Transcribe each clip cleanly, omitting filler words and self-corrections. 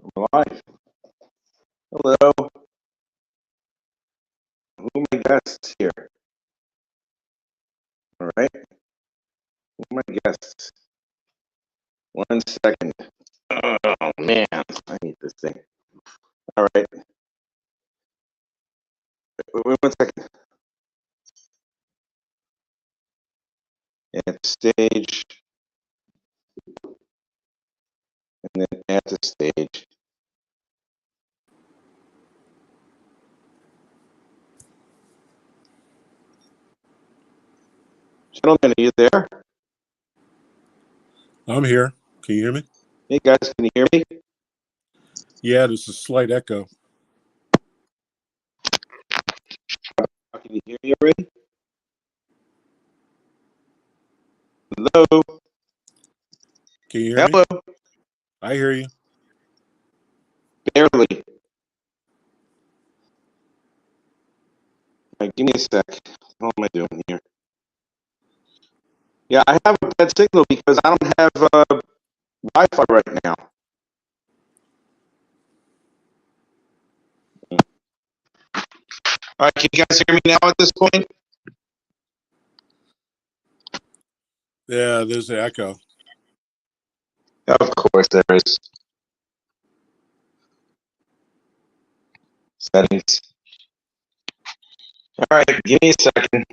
I'm live. Hello. Who are my guests here? All right. Who are my guests? 1 second. Oh, man. I need this thing. All right. Wait 1 second. At stage. And then at the stage. Gentlemen, are you there? I'm here. Can you hear me? Hey, guys, can you hear me? Yeah, there's a slight echo. Can you hear me already? Hello? Can you hear Hello? me? I hear you. Barely. All right, give me a sec. What am I doing here? Yeah, I have a bad signal because I don't have Wi-Fi right now. All right, can you guys hear me now at this point? Yeah, there's the echo. Of course there is. Settings. All right, give me a second.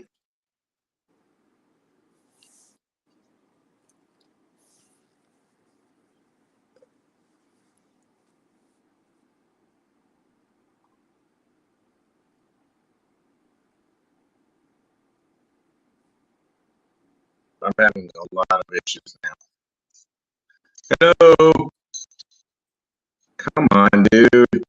I'm having a lot of issues now. Hello. Come on, dude.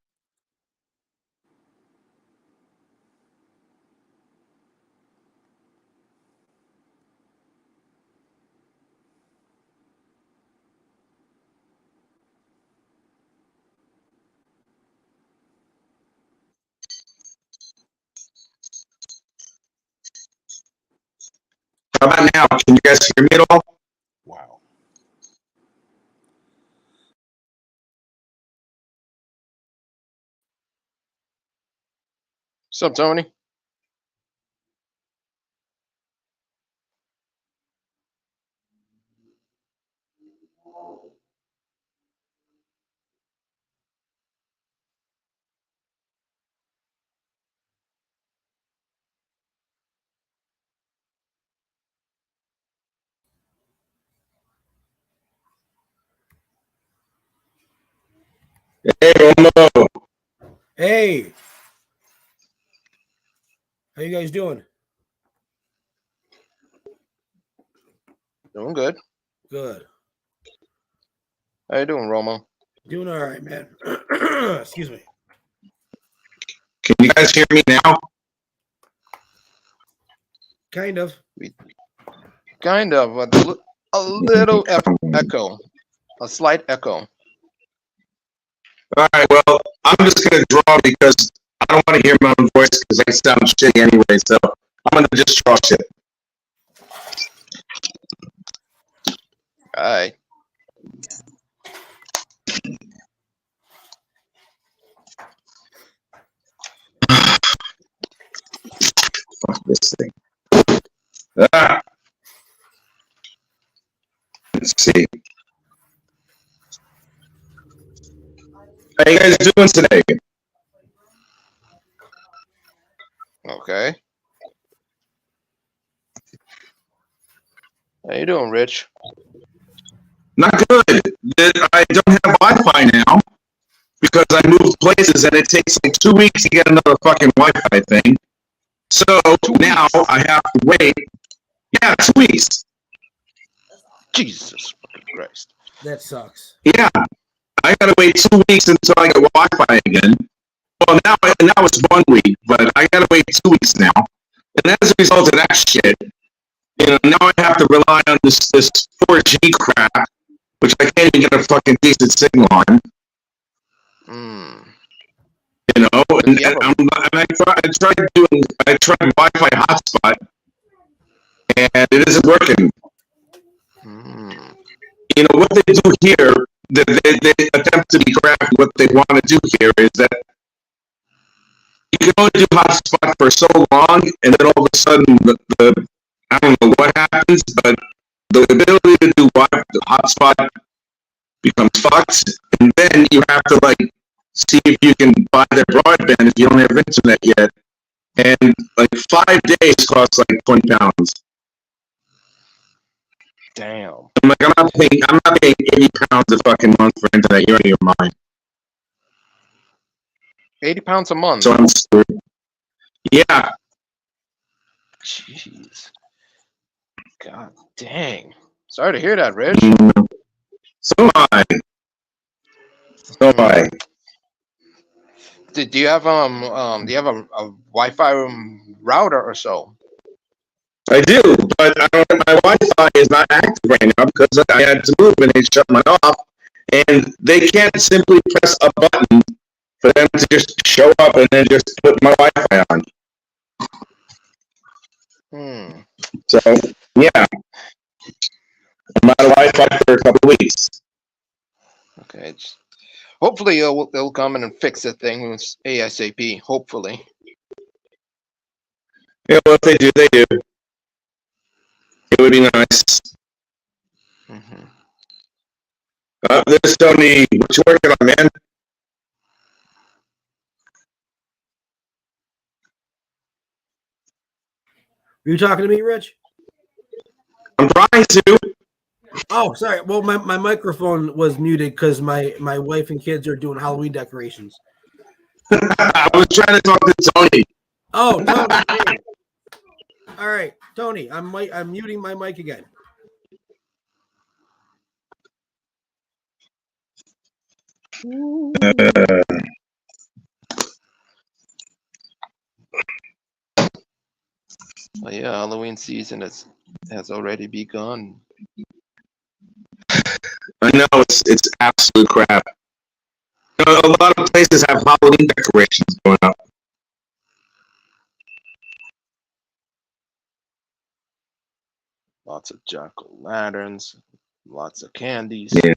How about now? Can you guys hear me at all? Wow. What's up, Tony? Hey, Romo. Hey, how you guys doing? Doing good. Good. How you doing, Romo? Doing all right, man. Excuse me. Can you guys hear me now? Kind of. Kind of. A little echo. A slight echo. All right, well, I'm just going to draw because I don't want to hear my own voice because I sound shitty anyway, so I'm going to just draw shit. All right. Fuck this thing. Ah. Let's see. How you guys doing today? Okay. How you doing, Rich? Not good. I don't have Wi-Fi now because I moved places and it takes like 2 weeks to get another fucking Wi-Fi thing. So now I have to wait. Yeah, 2 weeks. Jesus fucking Christ. That sucks. Yeah, I gotta wait 2 weeks until I get Wi-Fi again. Well, now it's 1 week, but I gotta wait 2 weeks now. And as a result of that shit, you know, now I have to rely on this 4G crap, which I can't even get a fucking decent signal on. You know, and I tried Wi-Fi hotspot, and it isn't working. You know what they do here? they attempt to be crafty. What they want to do here is that you can only do hotspot for so long, and then all of a sudden, the I don't know what happens, but the ability to do the hotspot becomes fucked, and then you have to like see if you can buy their broadband if you don't have internet yet. And like 5 days costs like £20. Damn. I'm like, I'm not paying £80 a fucking month for internet. You're out of your mind. £80 a month. So I'm screwed. Yeah. Jeez. God dang. Sorry to hear that, Rich. So am I. So am I. Do you have a Wi-Fi router or so? I do, but my Wi-Fi is not active right now because I had to move and they shut mine off. And they can't simply press a button for them to just show up and then just put my Wi-Fi on. So, yeah. I'm out of Wi-Fi for a couple of weeks. Okay. Hopefully they'll come in and fix the thing with ASAP. Hopefully. Yeah, well, if they do, they do. It would be nice. Mm-hmm. There's Tony. What you working on, man? Are you talking to me, Rich? I'm trying to. Oh, sorry. Well, my microphone was muted because my wife and kids are doing Halloween decorations. I was trying to talk to Tony. Oh, Tony. Hey. All right, Tony. I'm muting my mic again. Oh yeah, Halloween season has already begun. I know it's absolute crap. You know, a lot of places have Halloween decorations going up. Lots of jack-o'-lanterns, lots of candies. Yeah.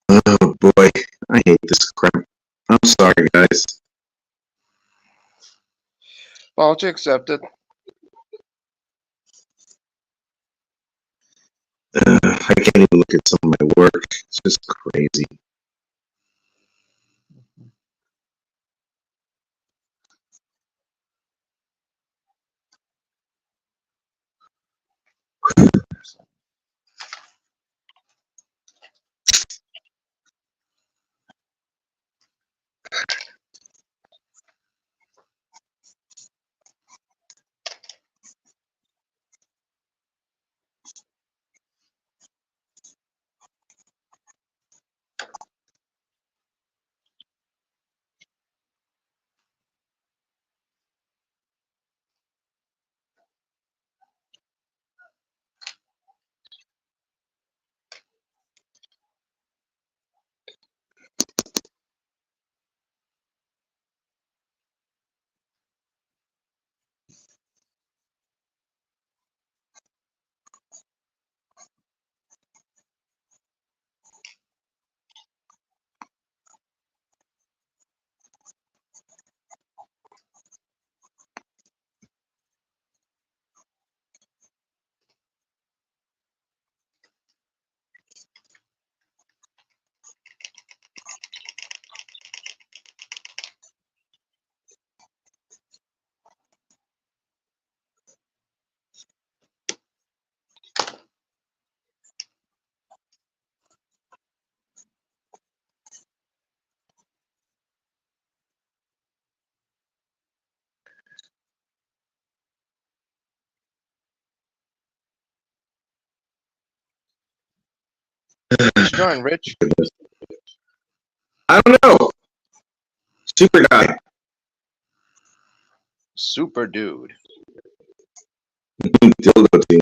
Oh boy, I hate this crap. I'm sorry, guys. Apology accepted. I can't even look at some of my work. It's just crazy. Who's joined, Rich? I don't know. Super guy. Super dude. Dildo team.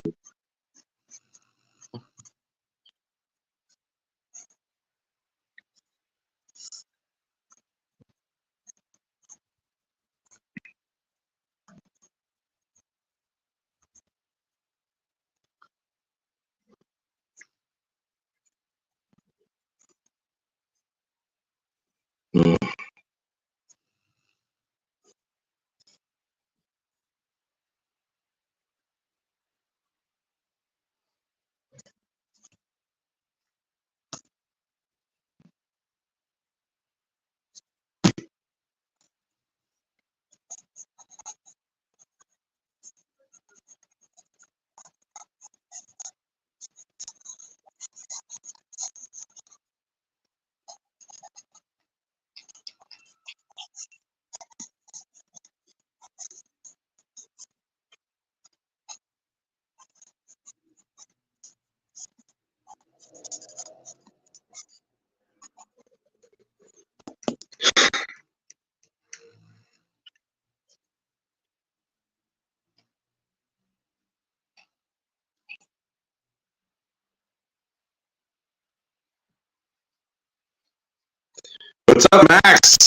What's up, Max?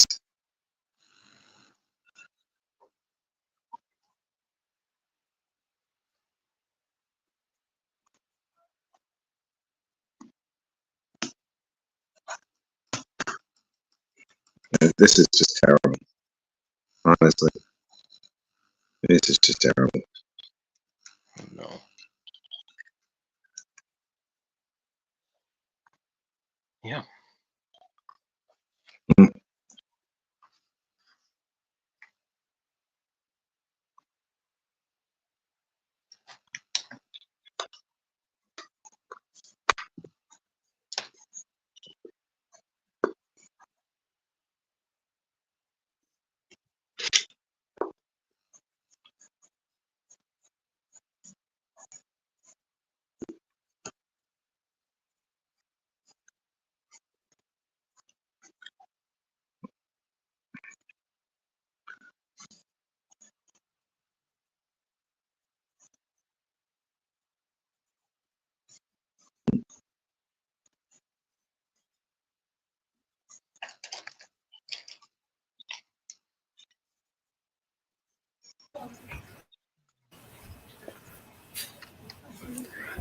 This is just terrible. Honestly, this is just terrible. No. Yeah.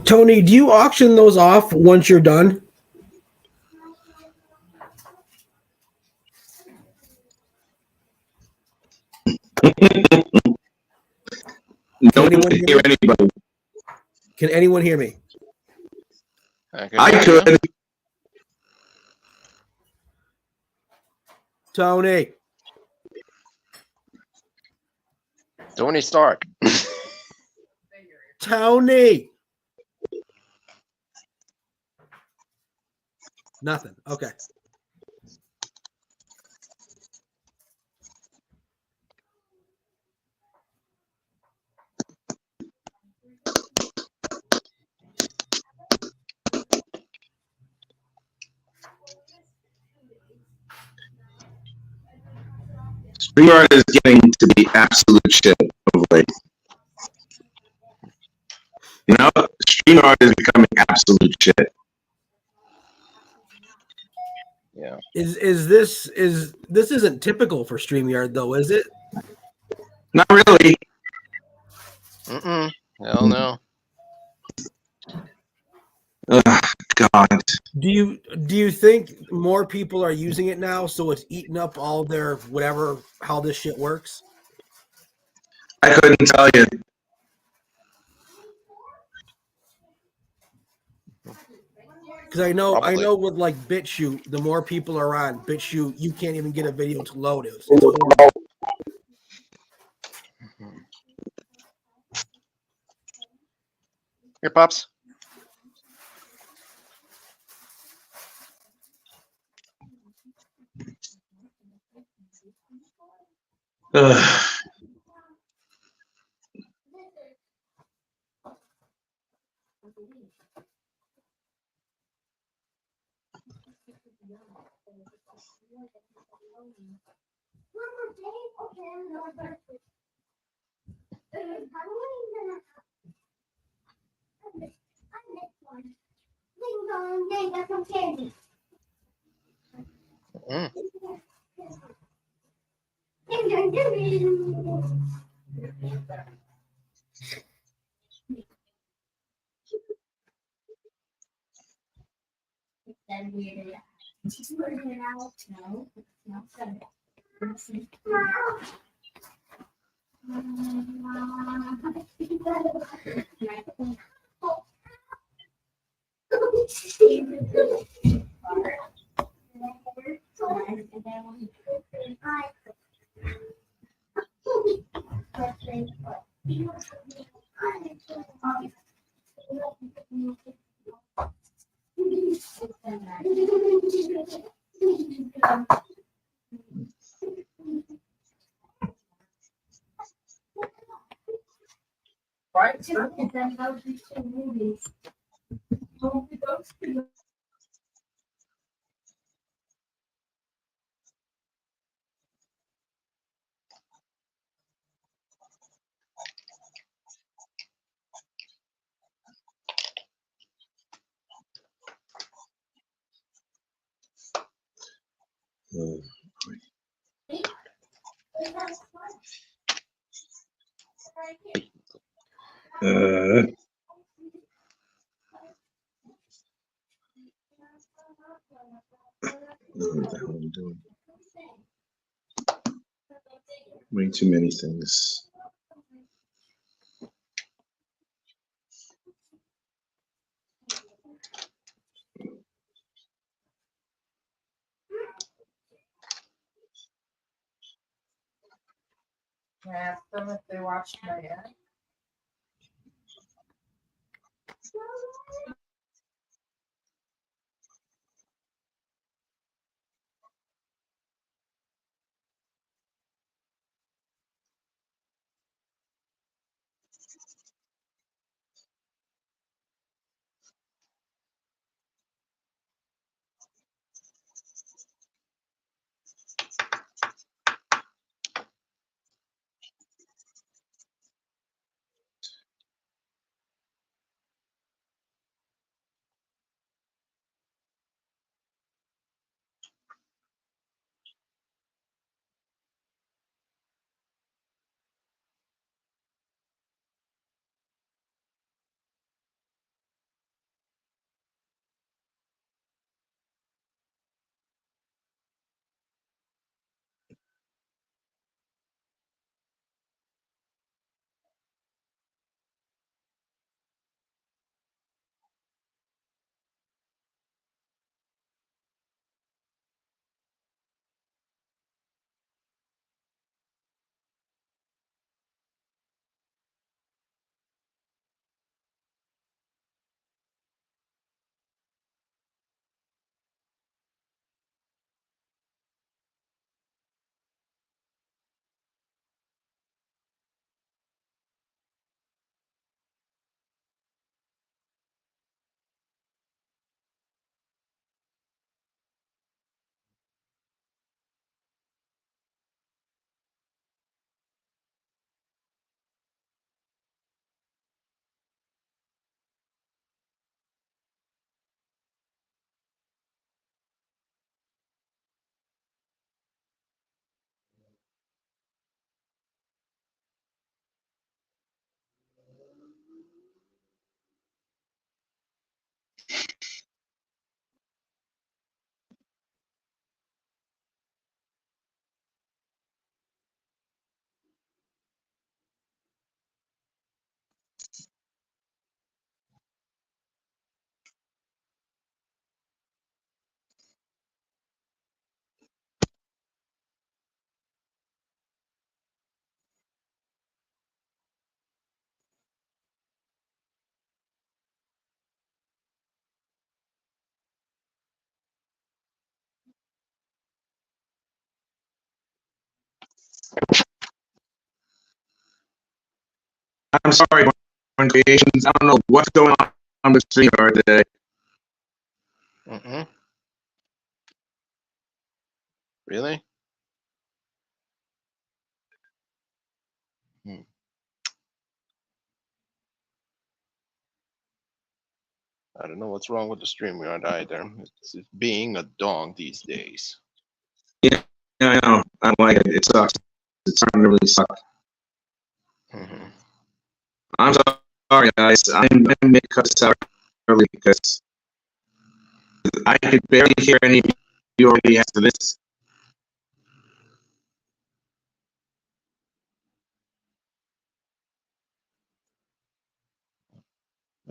Tony, do you auction those off once you're done? No one can hear anybody. Can anyone hear me? I could. Tony. Tony Stark. Tony. Nothing. Okay. StreamYard is getting to be absolute shit of late. You know, StreamYard is becoming absolute shit. Yeah. Is this isn't typical for StreamYard though, is it? Not really. Mm-mm. Hell no. God. Do you think more people are using it now, so it's eating up all their whatever how this shit works? I couldn't tell you. Because I know Probably. with like BitChute, the more people are on BitChute, you can't even get a video to load. It's horrible. Here, Pops. Ugh. Mm. What the hell am I doing? Way too many things. Ask them if they watched my ad. I'm sorry, Born Creations. I don't know what's going on with StreamYard today. Really? I don't know what's wrong with the StreamYard either. It's being a dog these days. Yeah, I know. I don't like it. It sucks. It's starting to really suck. I'm sorry, guys. I'm going to make cuts out early because I could barely hear any of you already after this.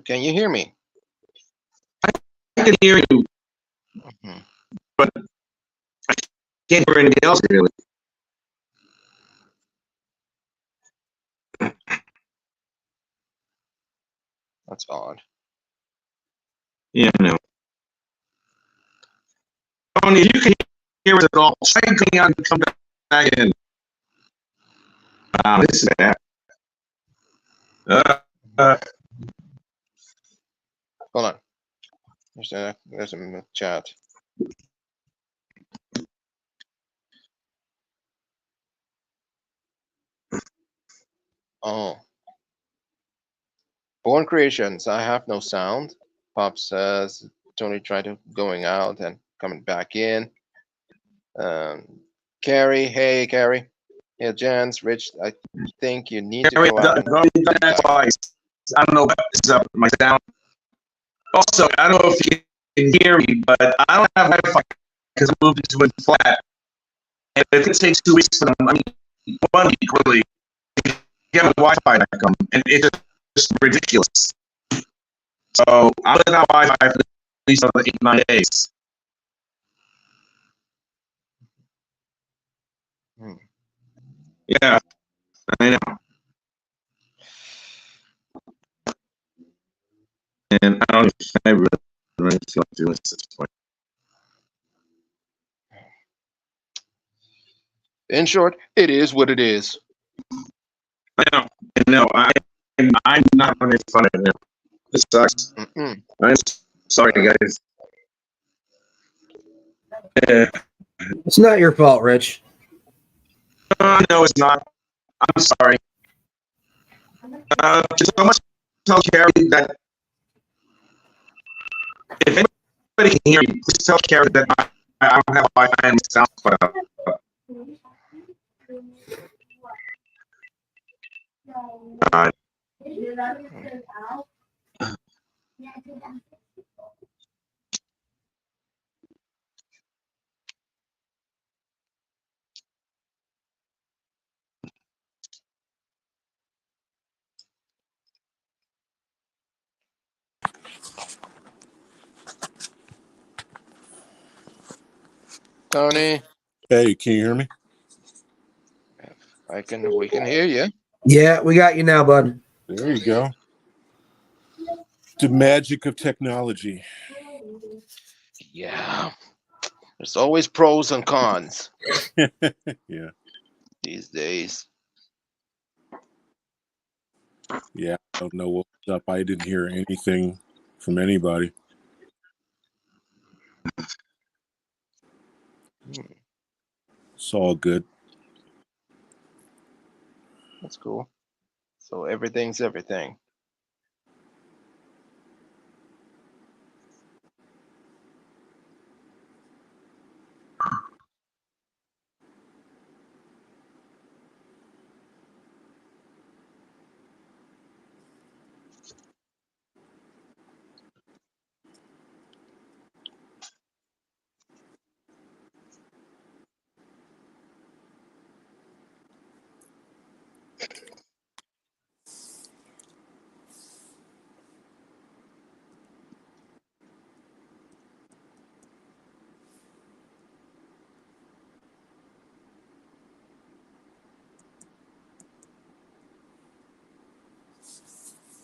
Can you hear me? I can hear you, but I can't hear anybody else really. That's odd. Yeah, I know. Tony, if you can hear us at all, try coming out and come back in. Wow, this is bad. Hold on. There's a chat. Oh. Born Creations, I have no sound. Pop says Tony tried to going out and coming back in. Carrie, hey, Carrie. Yeah, Jans, Rich, I think you need to Carrie, go out. go that twice. I don't know what's up with my sound. Also, I don't know if you can hear me, but I don't have Wi-Fi because I moved into a flat. And if it takes 2 weeks for them, 1 week really, to get my Wi-Fi back on, and it's just ridiculous. So I'm without Wi-Fi for at least another 8-9 days. Yeah, I know. And I don't I really feel like doing this at this point. In short, it is what it is. I know. I'm not having fun right now. This sucks. Mm-mm. I'm sorry, guys. It's not your fault, Rich. No, it's not. I'm sorry. Just so much tell Carrie that if anybody can hear me, please tell Carrie that I don't have Wi-Fi and sound quite up. Tony, Hey, can you hear me? we can hear you. Yeah, we got you now, bud. There you go. The magic of technology. Yeah. There's always pros and cons Yeah. these days. Yeah. I don't know what's up. I didn't hear anything from anybody. It's all good. That's cool. So everything's everything.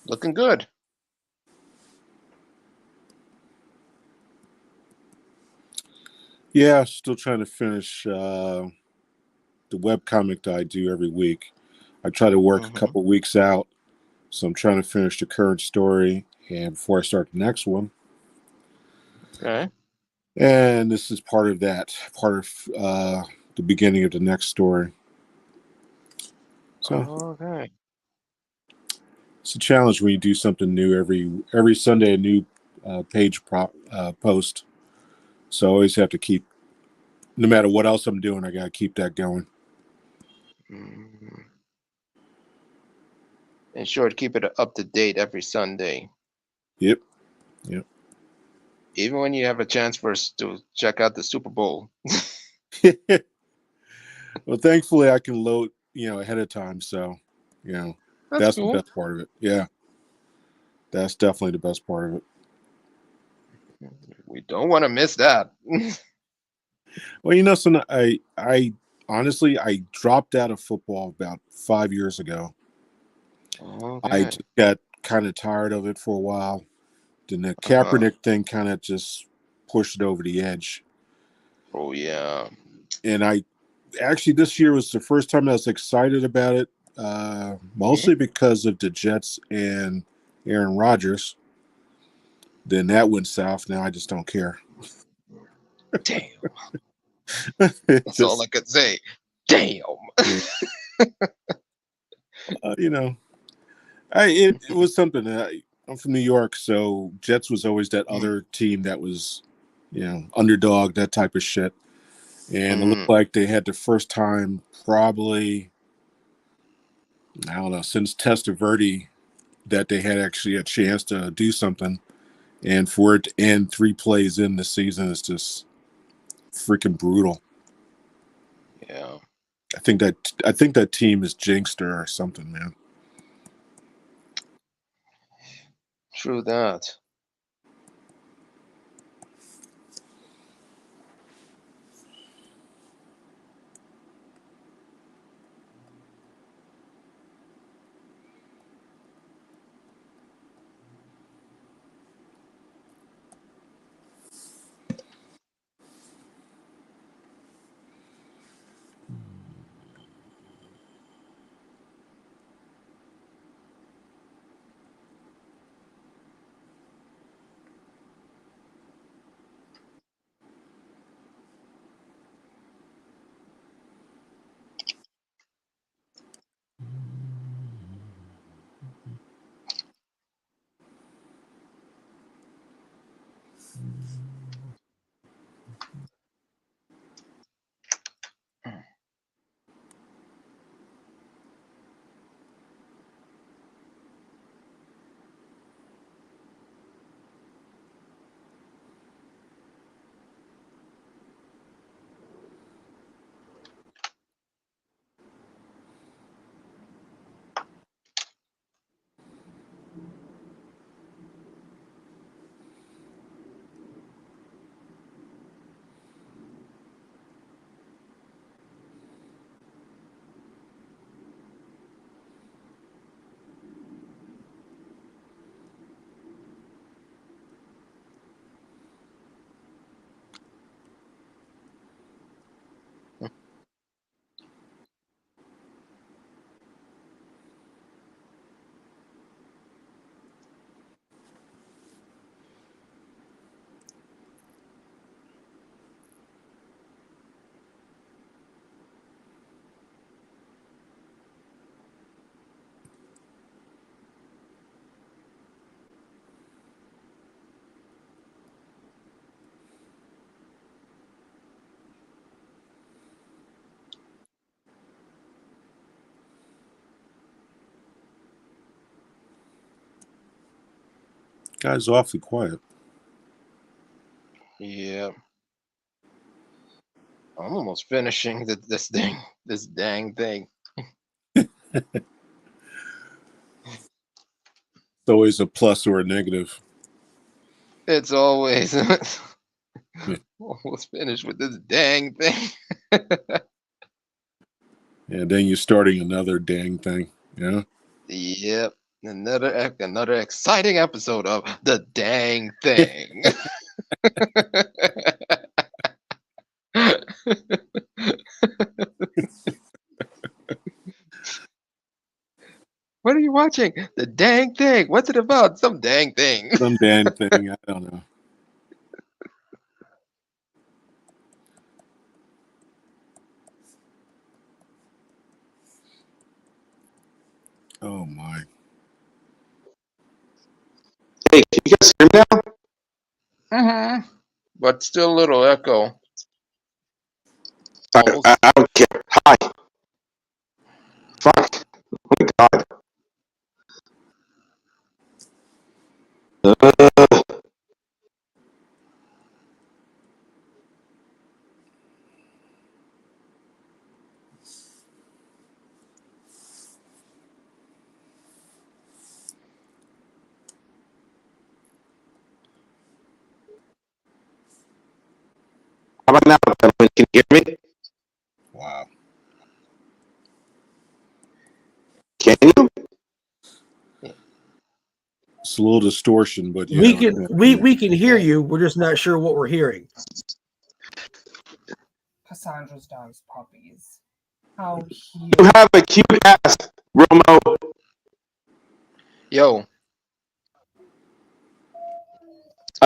Looking good. Yeah, still trying to finish the webcomic that I do every week. I try to work a couple weeks out, so I'm trying to finish the current story and before I start the next one. Okay. And this is part of that, part of the beginning of the next story. So Okay. it's a challenge when you do something new every Sunday, a new page post. So I always have to keep, no matter what else I'm doing, I got to keep that going. And sure to keep it up to date every Sunday. Yep. Even when you have a chance for us to check out the Super Bowl. Well, thankfully I can load, ahead of time. So, that's cool. the best part of it. Yeah. That's definitely the best part of it. We don't want to miss that. Well, so I honestly, I dropped out of football about 5 years ago. Okay. I just got kind of tired of it for a while. Then the Kaepernick thing kind of just pushed it over the edge. Oh, yeah. And I actually, this year was the first time I was excited about it, mostly because of the Jets and Aaron Rodgers. Then that went south. Now I just don't care. Damn. That's all I could say. Damn. It was something. I'm from New York, so Jets was always that other team that was, underdog, that type of shit. And it looked like they had the first time probably, I don't know, since Testaverde that they had actually a chance to do something. And for it to end 3 plays in the season is just freaking brutal. Yeah. I think that team is jinxed or something, man. True that. Guy's awfully quiet. Yeah. I'm almost finishing this dang thing. It's always a plus or a negative. It's always almost finished with this dang thing. And then you're starting another dang thing. Yeah. Yep. Another exciting episode of the dang thing. What are you watching? The dang thing. What's it about? Some dang thing. Some dang thing. I don't know. Oh my. Hey, can you guys hear me now? Mm-hmm. But still a little echo. I don't care. Hi. Fuck. Oh my god. How about now, gentlemen? Can you hear me? Wow. Can you? It's a little distortion, but yeah. We can hear you. We're just not sure what we're hearing. Cassandra's dog's puppies. How cute. You have a cute ass, Romo. Yo.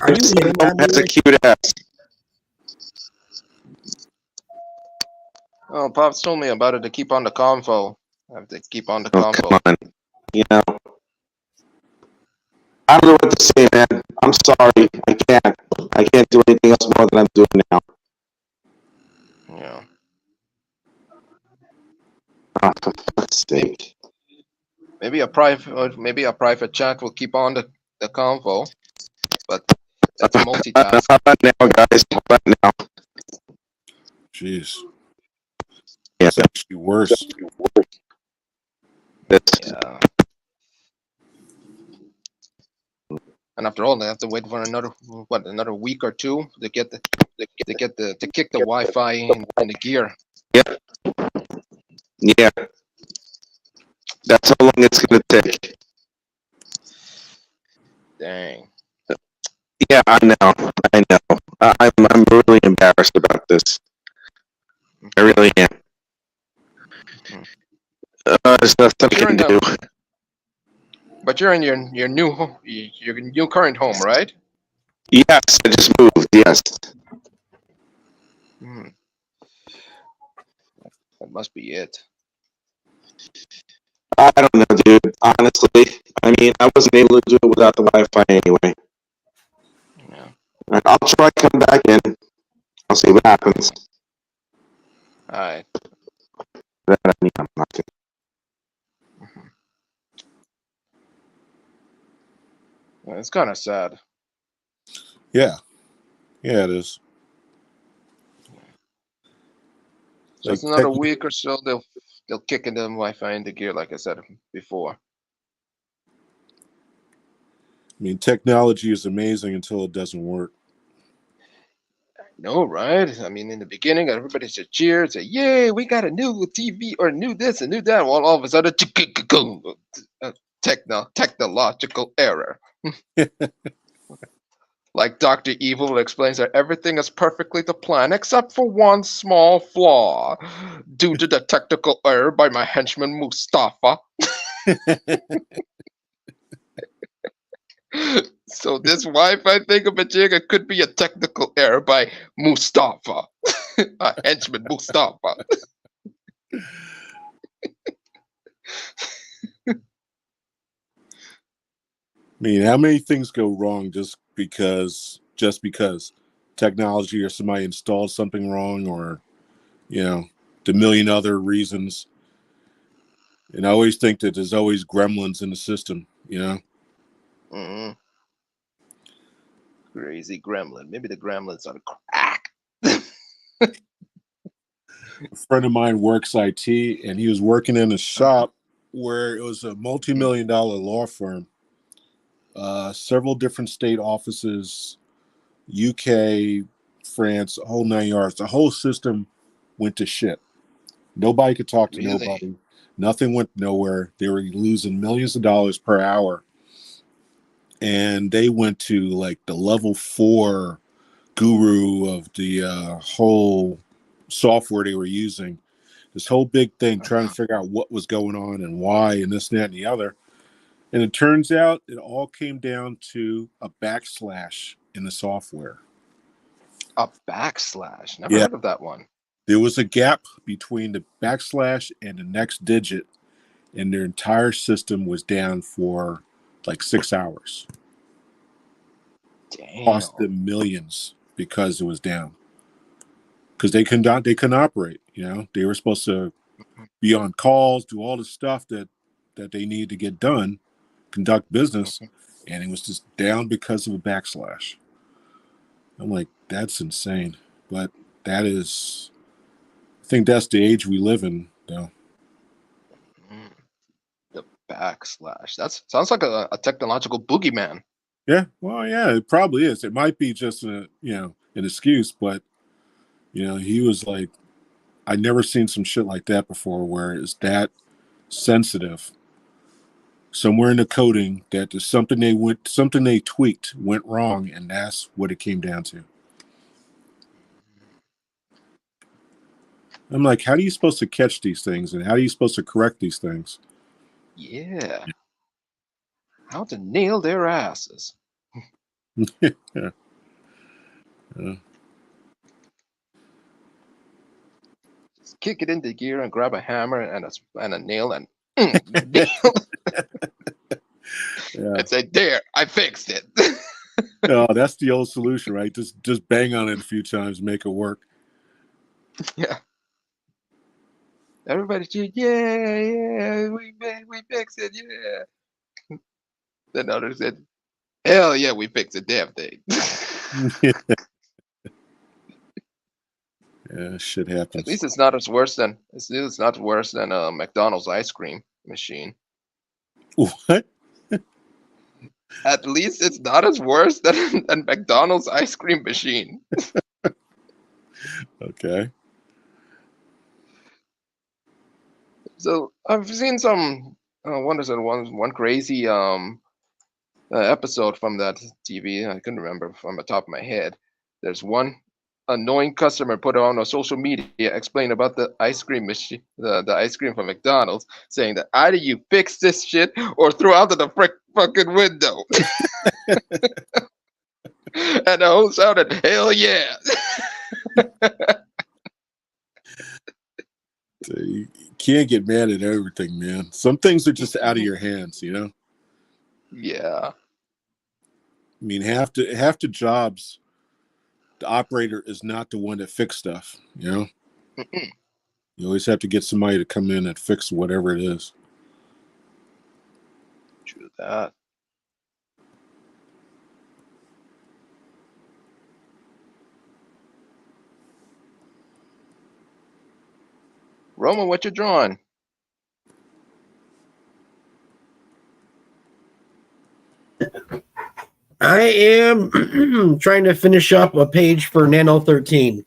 Are you hearing that? Has a cute ass. Oh, Pops told me about it to keep on the convo. I have to keep on the Oh, convo. come on. You know. I don't know what to say, man. I'm sorry. I can't do anything else more than I'm doing now. Yeah. Oh, for fuck's sake. Maybe a private chat will keep on the convo, but that's a multitask. How about now, guys? How about now? Jeez, Yeah. it's actually worse. That's, Yeah. And after all, they have to wait for another week or two to kick the Wi-Fi in the gear. yeah. That's how long it's going to take. Dang. Yeah, I know. I'm really embarrassed about this. I really am. There's nothing I can do. But you're in your new current home, right? Yes, I just moved. Yes. Hmm. That must be it. I don't know, dude. Honestly, I mean, I wasn't able to do it without the Wi-Fi anyway. Yeah. And I'll try to come back in. I'll see what happens. All right. Then I mean, I'm not gonna. Well, it's kind of sad. Yeah, it is. Just Like, another week or so, they'll kick in the Wi-Fi into gear, like I said before. I mean, technology is amazing until it doesn't work. No, right? I mean, in the beginning, everybody should cheer, say, "Yay, we got a new TV or new this and new that." Well, all of a sudden, technological error. Like Dr. Evil explains that everything is perfectly to plan except for one small flaw due to the technical error by my henchman Mustafa. So this Wi-Fi thingamajigger could be a technical error by Mustafa, a henchman Mustafa. I mean, how many things go wrong just because technology or somebody installed something wrong, or the million other reasons. And I always think that there's always gremlins in the system. Mm-hmm. Crazy gremlin. Maybe the gremlin's on crack. A friend of mine works IT, and he was working in a shop where it was a multi-million-dollar law firm, several different state offices, UK, France, a whole 9 yards. The whole system went to shit. Nobody could talk to nobody. Nothing went nowhere. They were losing millions of dollars per hour. And they went to like the level 4 guru of the whole software they were using. This whole big thing, trying to figure out what was going on and why and this, that, and the other. And it turns out it all came down to a backslash in the software. A backslash? Never heard of that one. There was a gap between the backslash and the next digit, and their entire system was down for like 6 hours. Damn. Cost them millions because it was down. Because they couldn't operate. They were supposed to be on calls, do all the stuff that they need to get done, conduct business, and it was just down because of a backslash. I'm like, that's insane. But that is, I think that's the age we live in, though. The backslash. That sounds like a technological boogeyman. Yeah, well, yeah, it probably is. It might be just an excuse, but he was like, I'd never seen some shit like that before, where it's that sensitive. Somewhere in the coding that there's something they tweaked went wrong, and that's what it came down to. I'm like, how are you supposed to catch these things, and how are you supposed to correct these things? Yeah. How to nail their asses. Yeah. Just kick it into gear and grab a hammer and a nail and nail. Yeah. And say, "There, I fixed it." Oh, that's the old solution, right? Just bang on it a few times, make it work. Yeah. Everybody cheered, yeah, we fixed it, yeah. Then others said, hell yeah, we fixed the damn thing. Yeah, shit At happens. least it's not as worse than it's not worse than a McDonald's ice cream machine. What? At least it's not as worse than McDonald's ice cream machine. Okay. So I've seen some one crazy episode from that TV. I couldn't remember from the top of my head. There's one annoying customer put on a social media explain about the ice cream machine, the ice cream from McDonald's, saying that either you fix this shit or throw out of the fucking window. And the host shouted, "Hell yeah!" So you can't get mad at everything, man. Some things are just out of your hands, you know. Yeah. I mean, half the jobs, the operator is not the one that fix stuff, you know. Mm-mm. You always have to get somebody to come in and fix whatever it is. True that. Roman, what you drawing? I am trying to finish up a page for Nano 13.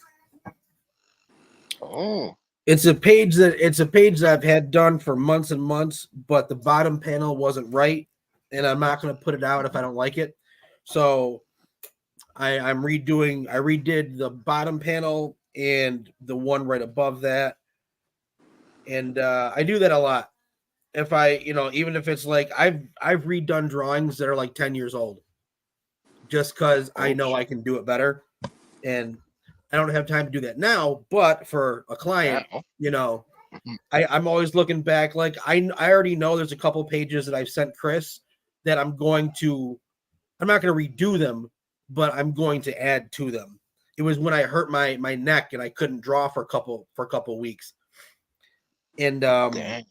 Oh. It's a page that I've had done for months and months, but the bottom panel wasn't right, and I'm not going to put it out if I don't like it. So I redid the bottom panel and the one right above that, and I do that a lot. If even if it's like I've redone drawings that are like 10 years old, just because I know I can do it better, and I don't have time to do that now. But for a client, I'm always looking back. Like I already know there's a couple pages that I've sent Chris that I'm not going to redo them, but I'm going to add to them. It was when I hurt my neck and I couldn't draw for a couple weeks, and the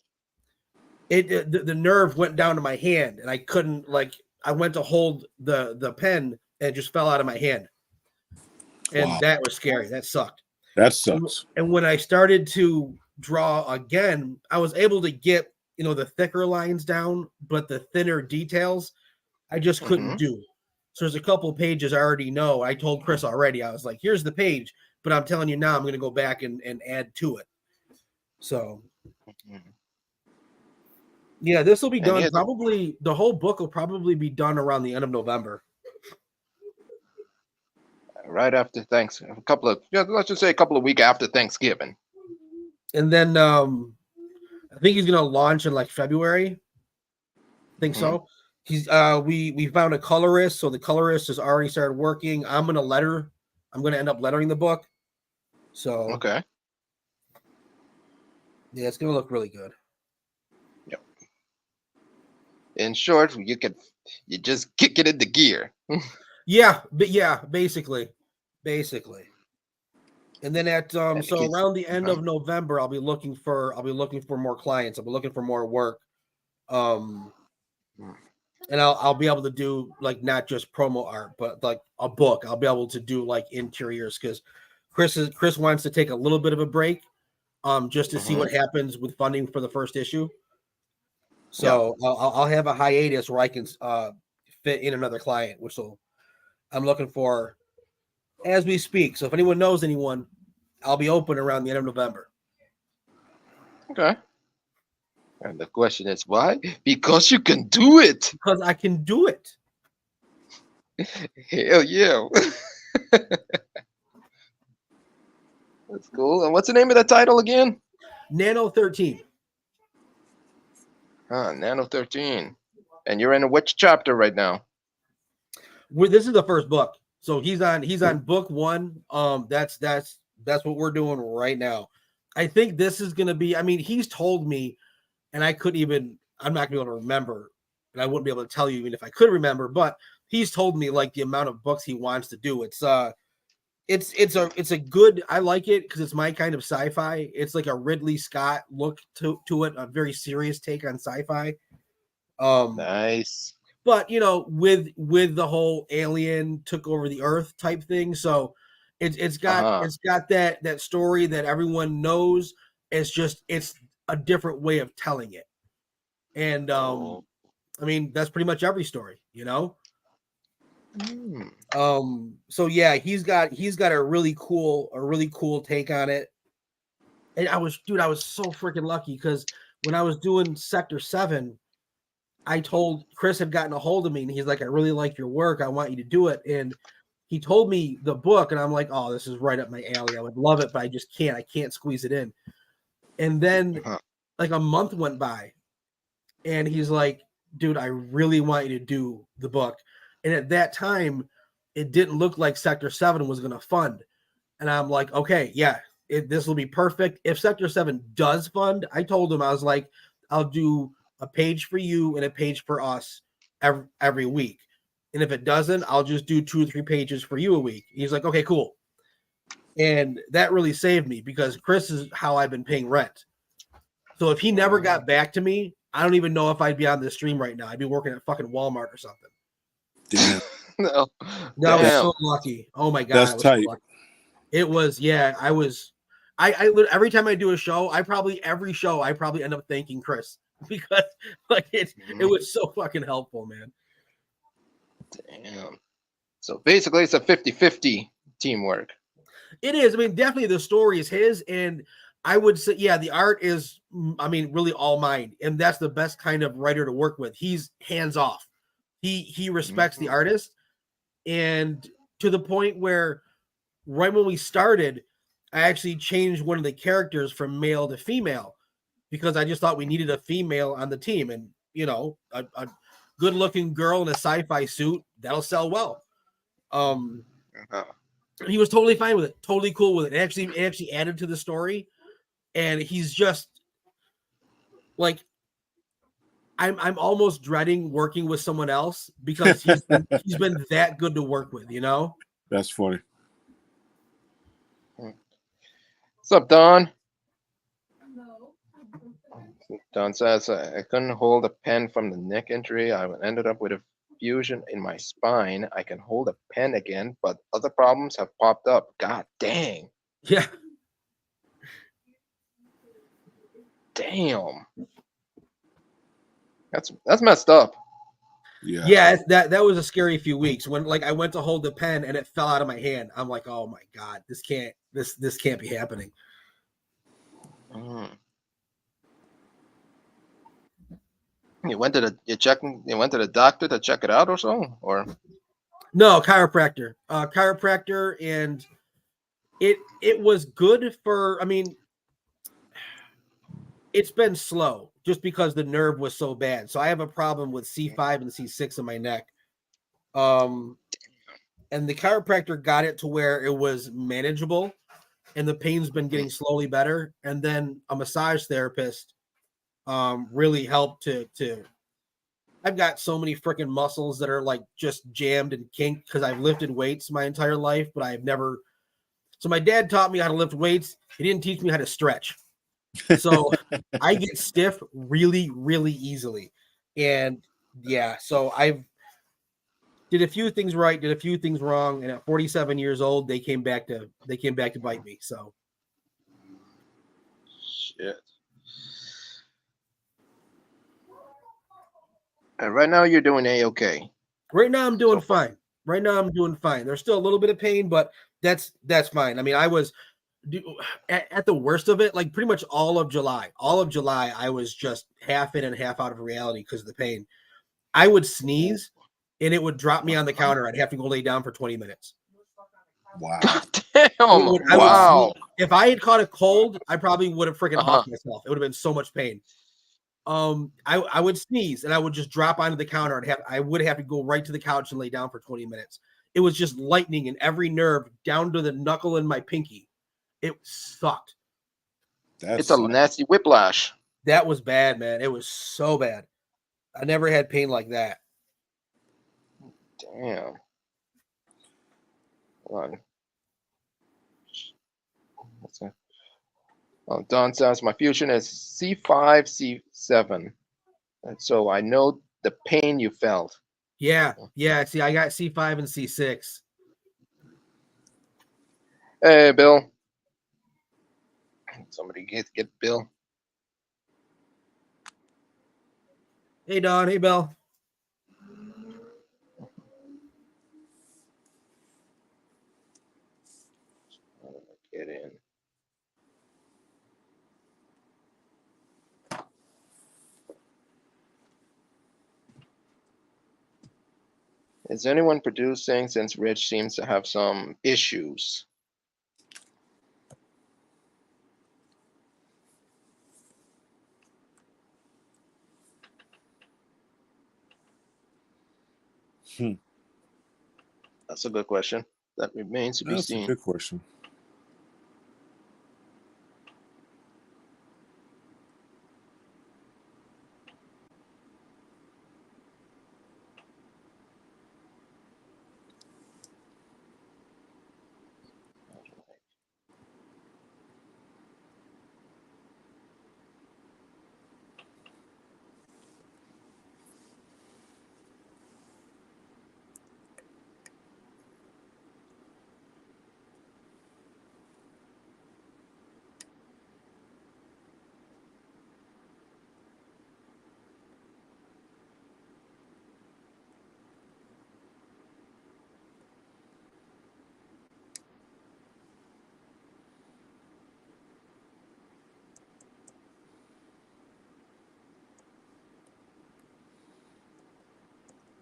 nerve went down to my hand, and I couldn't I went to hold the pen and it just fell out of my hand, and Wow. that was scary. That sucked. That sucks. And when I started to draw again, I was able to get the thicker lines down, but the thinner details I just couldn't do. So there's a couple of pages I already know. I told Chris already. I was like, here's the page, but I'm telling you now I'm going to go back and add to it. So yeah, this will be done probably. The whole book will probably be done around the end of November. Right after Thanksgiving, let's just say a couple of weeks after Thanksgiving. And then I think he's going to launch in like February. I think so. He's we found a colorist, so the colorist has already started working. I'm going to end up lettering the book. So okay. Yeah, it's going to look really good. Yep. In short, you just kick it into gear. Yeah, but yeah, basically. And then so around the end of November, I'll be looking for more clients. I'll be looking for more work. And I'll be able to do like not just promo art, but like a book. I'll be able to do like interiors because Chris wants to take a little bit of a break, just to see what happens with funding for the first issue. So I'll have a hiatus where I can fit in another client, which I'm looking for as we speak. So if anyone knows anyone, I'll be open around the end of November. Okay. And the question is why? Because you can do it. Because I can do it. Hell yeah. That's cool. And what's the name of the title again? Nano 13. Nano 13. And you're in which chapter right now? This is the first book. So he's on book 1. That's what we're doing right now. I think this is going to be, he's told me, and I'm not going to be able to remember, and I wouldn't be able to tell you even if I could remember, but he's told me like the amount of books he wants to do. It's it's a good. I like it because it's my kind of sci-fi. It's like a Ridley Scott look to it, a very serious take on sci-fi. Nice. But with the whole alien took over the Earth type thing, so it's got that story that everyone knows. It's a different way of telling it, and I mean that's pretty much every story, So yeah, he's got a really cool take on it. And I was so freaking lucky because when I was doing Sector 7, I told Chris had gotten a hold of me and he's like, I really like your work. I want you to do it. And he told me the book and I'm like, oh, this is right up my alley. I would love it, but I just can't. I can't squeeze it in. And then like a month went by and he's like, dude, I really want you to do the book. And at that time, it didn't look like Sector 7 was going to fund. And I'm like, okay, yeah, this will be perfect. If Sector 7 does fund, I told him, I was like, I'll do a page for you and a page for us every week. And if it doesn't, I'll just do 2 or 3 pages for you a week. He's like, okay, cool. And that really saved me because Chris is how I've been paying rent. So if he never got back to me, I don't even know if I'd be on the stream right now. I'd be working at fucking Walmart or something. Damn. No. I was so lucky. Oh my God. That's tight. So it was, yeah, I every time I do a show, every show I probably end up thanking Chris because like it was so fucking helpful, man. Damn. So basically it's a 50-50 teamwork. It is. I mean, definitely the story is his. And I would say, yeah, the art is, I mean, really all mine. And that's the best kind of writer to work with. He's hands off. He respects the artist. And to the point where right when we started, I actually changed one of the characters from male to female because I just thought we needed a female on the team. And, a good looking girl in a sci-fi suit, that'll sell well. He was totally fine with it, totally cool with it. It actually added to the story. And he's just like, I'm almost dreading working with someone else because he's been that good to work with, That's funny. What's up, Don? Don says, I couldn't hold a pen from the neck injury. I ended up with a fusion in my spine. I can hold a pen again, but other problems have popped up. God dang. Yeah. Damn. That's messed up. Yeah, that was a scary few weeks when like I went to hold the pen and it fell out of my hand. I'm like, oh my God, this can't be happening. You went to the doctor to check it out or so? Or no, chiropractor. And it was good for, I mean, it's been slow just because the nerve was so bad. So I have a problem with C5 and C6 in my neck. And the chiropractor got it to where it was manageable and the pain's been getting slowly better. And then a massage therapist really helped to I've got so many freaking muscles that are like just jammed and kinked because I've lifted weights my entire life, but I've never. So my dad taught me how to lift weights. He didn't teach me how to stretch. So I get stiff really, really easily. And yeah, so I've did a few things right, did a few things wrong. And at 47 years old, they came back to bite me. So shit. And right now you're doing A-okay. Right now I'm doing fine. There's still a little bit of pain, but that's fine. I mean, I was at the worst of it, like pretty much all of July, I was just half in and half out of reality because of the pain. I would sneeze and it would drop me on the counter. I'd have to go lay down for 20 minutes. Wow. Damn. Wow. If I had caught a cold, I probably would have freaking huffed myself. It would have been so much pain. I would sneeze and I would just drop onto the counter and I would have to go right to the couch and lay down for 20 minutes. It was just lightning in every nerve down to the knuckle in my pinky. It sucked. It's a nasty whiplash. That was bad, man. It was so bad. I never had pain like that. Damn. Hold on. What's that? Oh, Don says my fusion is C5, C7. And so I know the pain you felt. Yeah. See, I got C5 and C6. Hey, Bill. Somebody get Bill. Hey, Don. Hey, Bill. Get in. Is anyone producing since Rich seems to have some issues? That's a good question. That remains to be That's a seen. good question.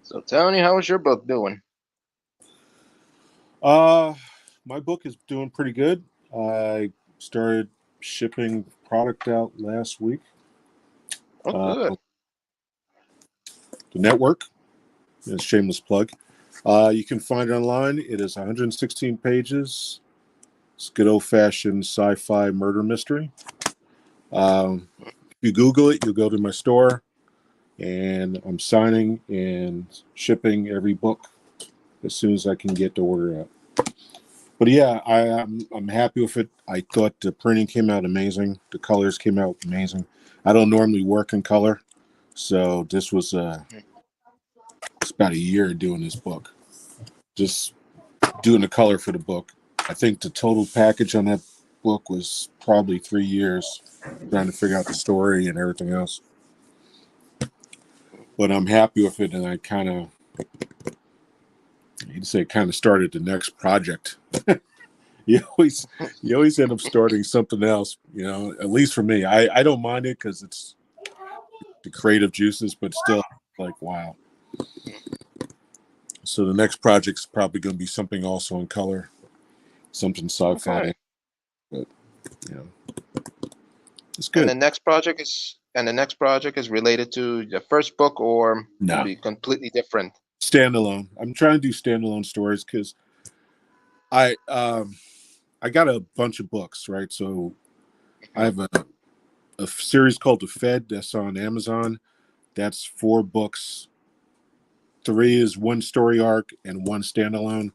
So Tony, how is your book doing? My book is doing pretty good. I started shipping product out last week. Oh, good. The network, a shameless plug. You can find it online. It is 116 pages. It's good old-fashioned sci-fi murder mystery. If you Google it, you'll go to my store, and I'm signing and shipping every book as soon as I can get the order out. But yeah, I'm happy with it. I thought the printing came out amazing. The colors came out amazing. I don't normally work in color, so this was it's about a year doing this book, just doing the color for the book. I think the total package on that book was probably 3 years trying to figure out the story and everything else. But I'm happy with it, and I kind of, you'd say, kind of started the next project. You always end up starting something else, at least for me. I don't mind it because it's the creative juices, but still like, wow. So the next project's probably going to be something also in color, something sci-fi. Okay. But it's good. And the next project is related to the first book, or No. will be completely different? Standalone. I'm trying to do standalone stories because I got a bunch of books, right? So I have a series called The Fed that's on Amazon. That's 4 books. 3 is one story arc and 1 standalone.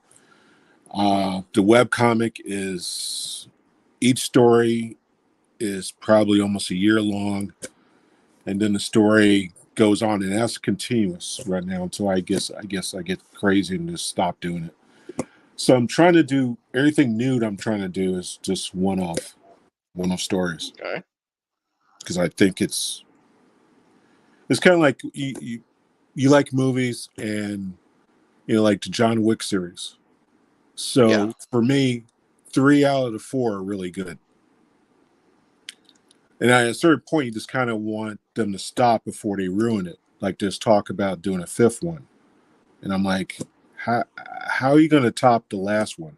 The webcomic is, each story is probably almost a year long, and then the story goes on, and that's continuous right now until I guess I get crazy and just stop doing it. So I'm trying to do everything new that I'm trying to do is just one-off stories. Okay. Because I think it's kind of like you like movies, and like the John Wick series. So for me, 3 out of the 4 are really good. And at a certain point, you just kind of want them to stop before they ruin it. Like there's talk about doing a 5th one. And I'm like, how are you going to top the last one?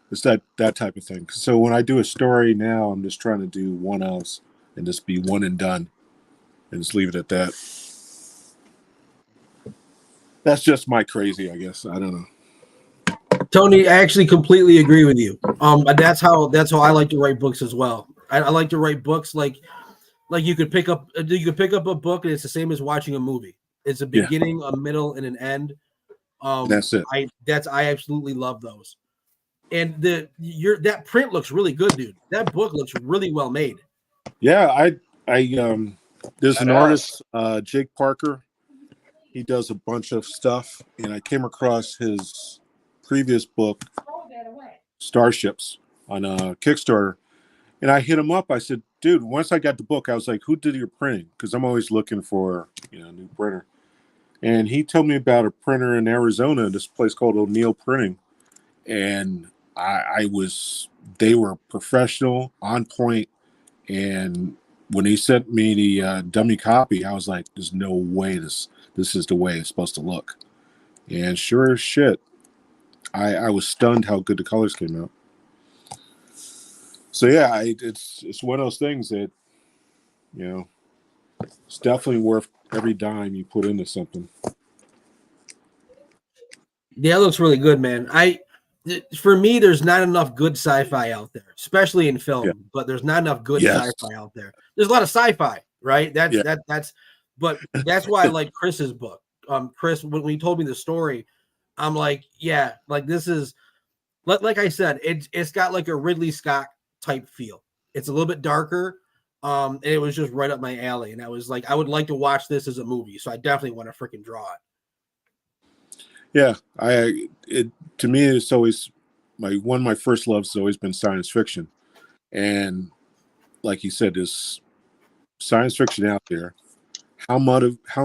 It's that type of thing. So when I do a story now, I'm just trying to do one-offs and just be one and done and just leave it at that. That's just my crazy, I guess. I don't know. Tony, I actually completely agree with you. That's how I like to write books as well. I like to write books like you could pick up a book and it's the same as watching a movie. It's a beginning, a middle, and an end. That's it. I absolutely love those. And that print looks really good, dude. That book looks really well made. Yeah, I there's an Badass. artist, Jake Parker. He does a bunch of stuff, and I came across his previous book, Starships, on Kickstarter, and I hit him up. I said, dude, once I got the book, I was like, who did your printing? Because I'm always looking for a new printer. And he told me about a printer in Arizona, this place called O'Neill Printing, and they were professional, on point, and when he sent me the dummy copy, I was like, there's no way this is the way it's supposed to look. And sure as shit, I was stunned how good the colors came out. So yeah, it's one of those things that, it's definitely worth every dime you put into something. Yeah, it looks really good, man. For me, there's not enough good sci-fi out there, especially in film. Yeah. But there's not enough good Yes. sci-fi out there. There's a lot of sci-fi, right? But that's why I like Chris's book. Chris, when he told me the story, I'm like, yeah, like this is, like I said, it's got like a Ridley Scott type feel. It's a little bit darker, and it was just right up my alley. And I was like, I would like to watch this as a movie, so I definitely want to freaking draw it. Yeah, to me, it's always one of my first loves has always been science fiction, and like you said, there's science fiction out there. How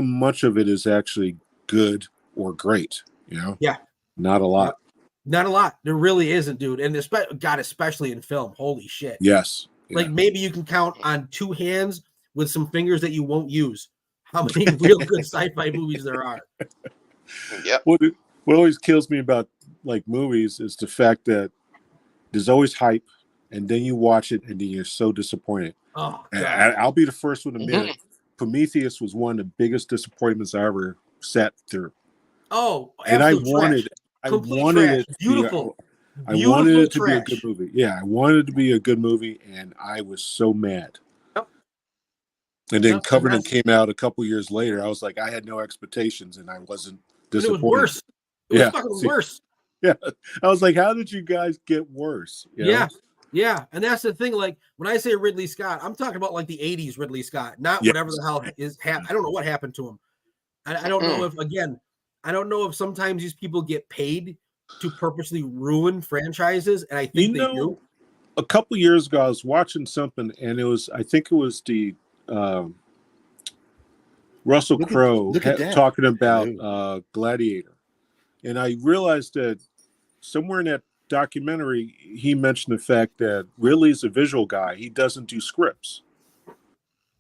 much of it is actually good or great? Yeah, not a lot. Not a lot. There really isn't, dude. And especially in film. Holy shit. Yes. Like maybe you can count on two hands with some fingers that you won't use how many real good sci-fi movies there are. Yep. What always kills me about like movies is the fact that there's always hype, and then you watch it and then you're so disappointed. Oh, And God. I'll be the first one to admit it. Prometheus was one of the biggest disappointments I ever sat through. Oh, And I absolute wanted trash. it. Beautiful. I wanted it to trash. be a good movie. Yeah, I wanted it to be a good movie, and I was so mad. Yep. And then Yep, Covenant came out a couple years later. I was like, I had no expectations, and I wasn't disappointed. It was worse. It was fucking worse. Yeah, I was like, how did you guys get worse? Yeah, and that's the thing. Like when I say Ridley Scott, I'm talking about like the '80s Ridley Scott, not whatever the hell is happening. I don't know what happened to him. I don't know I don't know if sometimes these people get paid to purposely ruin franchises, and I think they do. A couple years ago, I was watching something, and I think it was the Russell Crowe talking about Gladiator, and I realized that somewhere in that documentary, he mentioned the fact that Ridley's a visual guy. He doesn't do scripts.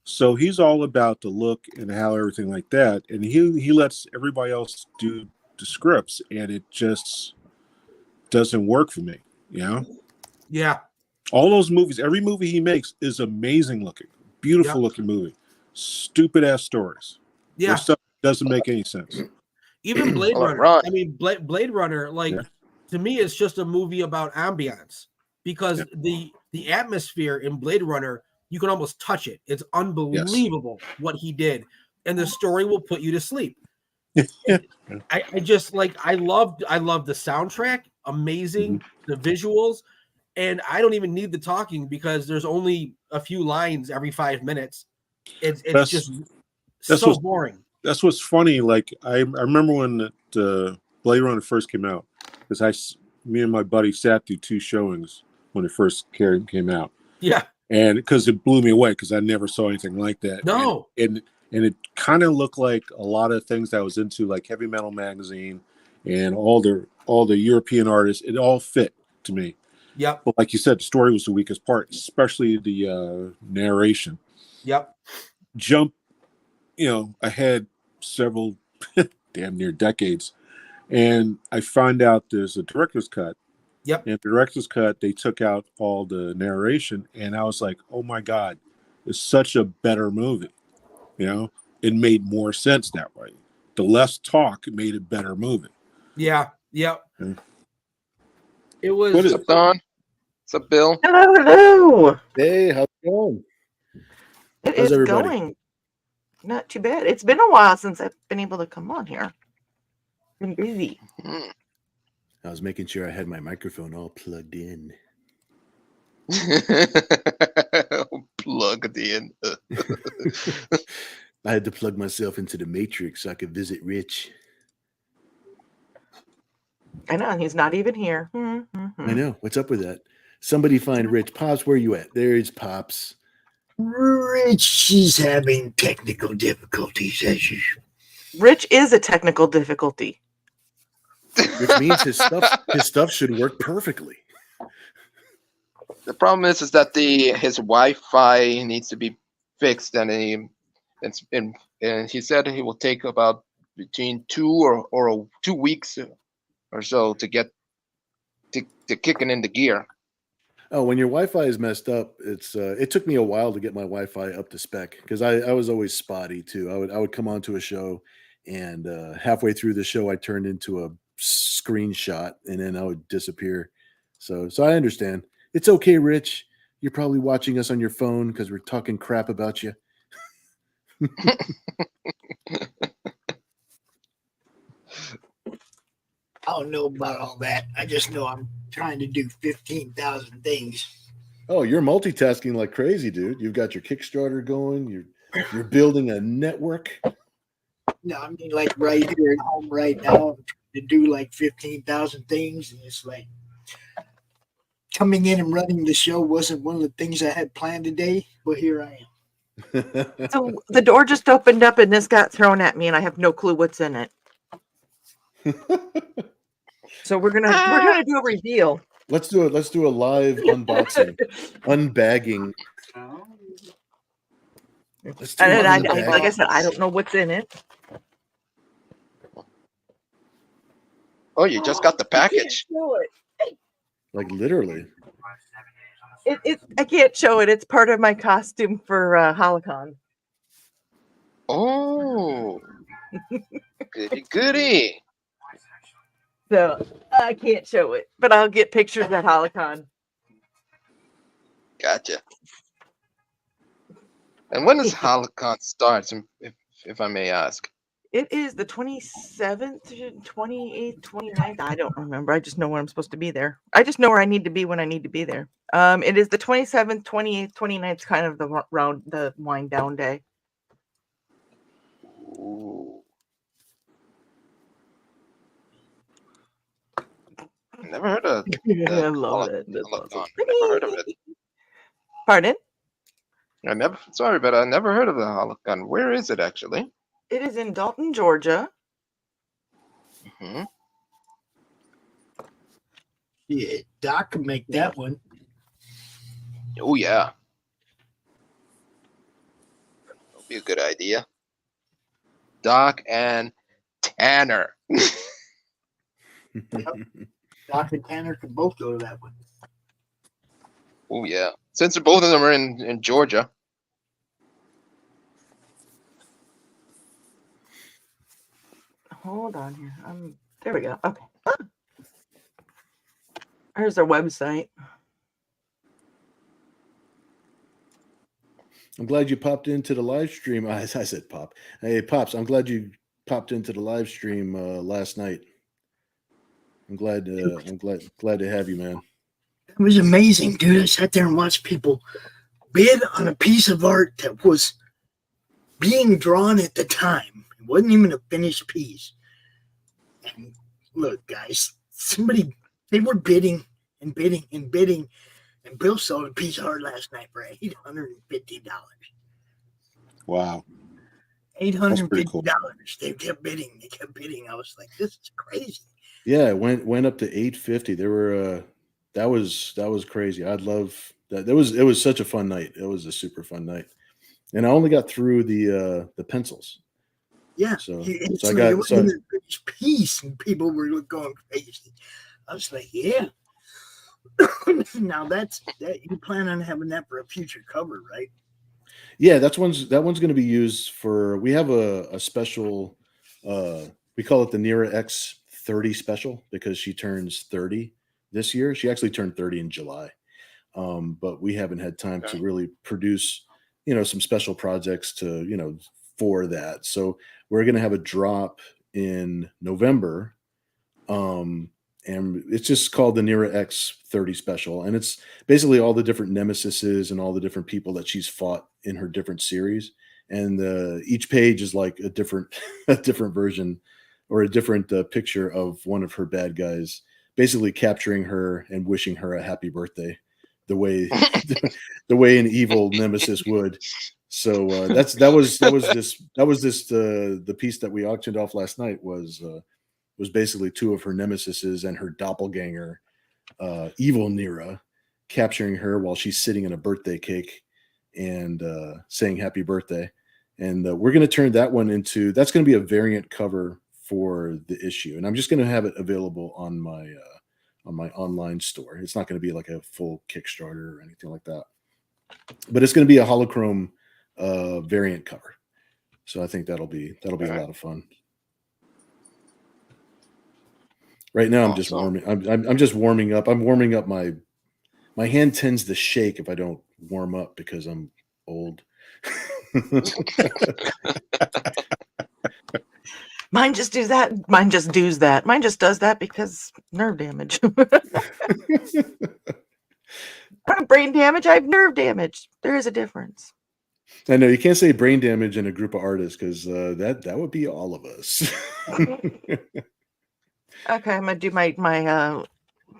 So he's all about the look and how everything like that. And he lets everybody else do the scripts, and it just doesn't work for me, Yeah. All those movies, every movie he makes is amazing looking, beautiful looking movie. Stupid ass stories. Yeah. Stuff doesn't make any sense. Even Blade Runner. Right. I mean, Blade Runner, to me, it's just a movie about ambiance because the atmosphere in Blade Runner, you can almost touch it. It's unbelievable what he did, and the story will put you to sleep. I just I love the soundtrack, amazing, the visuals, and I don't even need the talking because there's only a few lines every 5 minutes. It's just so boring. That's what's funny. Like I remember when the Blade Runner first came out, because me and my buddy sat through 2 showings when it first came out. Yeah. And because it blew me away, because I never saw anything like that. No. And it kind of looked like a lot of things that I was into, like Heavy Metal Magazine and all the European artists. It all fit to me. Yep. But like you said, the story was the weakest part, especially the narration. Yep. Jump, ahead several damn near decades, and I find out there's a director's cut. Yep. And the director's cut, they took out all the narration, and I was like, oh my God, it's such a better movie. It made more sense that way. The less talk made a better movie. Yeah. Yep. Okay. It was. What's up, Don? What's up, Bill? Hello. Hey, how's it going? How's everybody? Going not too bad. It's been a while since I've been able to come on here. Been busy. I was making sure I had my microphone all plugged in. Plugged in. I had to plug myself into the Matrix so I could visit Rich. I know, he's not even here. I know. What's up with that? Somebody find Rich. Pops, where you at? There's Pops. Rich is having technical difficulties, as usual. Rich is a technical difficulty. Which means his stuff should work perfectly. The problem is that his Wi-Fi needs to be fixed, and he said he will take about between 2 or 2 weeks or so to get to kicking into gear. Oh, when your Wi-Fi is messed up, it took me a while to get my Wi-Fi up to spec because I was always spotty too. I would come onto a show, and halfway through the show, I turned into a screenshot, and then I would disappear. So I understand. It's okay, Rich. You're probably watching us on your phone because we're talking crap about you. I don't know about all that. I just know I'm trying to do 15,000 things. Oh, you're multitasking like crazy, dude. You've got your Kickstarter going. You're building a network. No, I mean, like right here at home right now, I'm trying to do like 15,000 things. And it's like coming in and running the show wasn't one of the things I had planned today, but here I am. So the door just opened up and this got thrown at me and I have no clue what's in it. So we're gonna do a reveal. Let's do a live unboxing, unbagging. Like I said, I don't know what's in it. Oh, you just got the package. Like literally. I can't show it. It's part of my costume for Holocon. Oh, goody. So I can't show it, but I'll get pictures at Holocon. Gotcha. And when does Holocon start, if I may ask? It is the 27th, 28th, 29th. I don't remember. I just know when I'm supposed to be there. I just know where I need to be when I need to be there. It is the 27th, 28th, 29th, kind of the wind down day. Ooh. Never heard of I love it. Never heard of it. Pardon? Sorry, but I never heard of the Holocon. Where is it actually? It is in Dalton, Georgia. Mm-hmm. Yeah, Doc can make that one. Oh yeah. That'll be a good idea. Doc and Tanner. Doc and Tanner can both go to that one. Oh yeah. Since both of them are in Georgia. Hold on here. There we go. Okay. Here's our website. I'm glad you popped into the live stream. I said pop. Hey, Pops, I'm glad you popped into the live stream last night. I'm glad to have you, man. It was amazing, dude. I sat there and watched people bid on a piece of art that was being drawn at the time. It wasn't even a finished piece. And look, guys, they were bidding and bidding and bidding. And Bill sold a piece of art last night for $850. Wow. $850. Cool. They kept bidding. I was like, this is crazy. Yeah, it went up to $850. There were that was crazy. I'd love that. It was such a fun night. It was a super fun night. And I only got through the pencils. Yeah. So it was a finished piece and people were going crazy. I was like, yeah. Now that you plan on having that for a future cover, right? Yeah, that one's going to be used for. We have a special. We call it the Nira X 30 special because she turns 30 this year. She actually turned 30 in July, but we haven't had time to really produce, some special projects to, for that. So we're going to have a drop in November. and it's just called the Nira X 30 special, and it's basically all the different nemesises and all the different people that she's fought in her different series, and each page is like a different version or a different picture of one of her bad guys, basically capturing her and wishing her a happy birthday the way an evil nemesis would. So that was the piece that we auctioned off last night was basically two of her nemesises and her doppelganger, evil Nira, capturing her while she's sitting in a birthday cake and saying happy birthday. And we're going to turn that one into, that's going to be a variant cover for the issue. And I'm just going to have it available on my online store. It's not going to be like a full Kickstarter or anything like that, but it's going to be a holochrome variant cover. So I think that'll be a lot of fun. Right now, I'm just warming. I'm just warming up. I'm warming up. My hand tends to shake if I don't warm up because I'm old. Mine just does that. Mine just does that. Mine just does that because nerve damage. I have brain damage. I have nerve damage. There is a difference. I know you can't say brain damage in a group of artists because that would be all of us. Okay, I'm gonna do my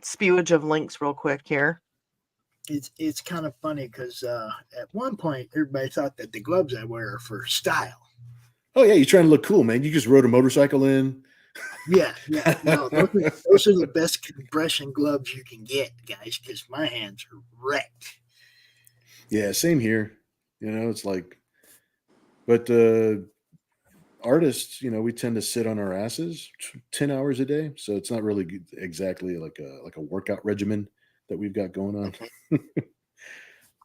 spewage of links real quick here. It's kind of funny because at one point everybody thought that the gloves I wear are for style. Oh yeah, you're trying to look cool, man. You just rode a motorcycle in. Yeah. No, those are the best compression gloves you can get, guys, because my hands are wrecked. Yeah, same here. You know, it's like, but artists, you know, we tend to sit on our asses 10 hours a day, so it's not really exactly like a workout regimen that we've got going on.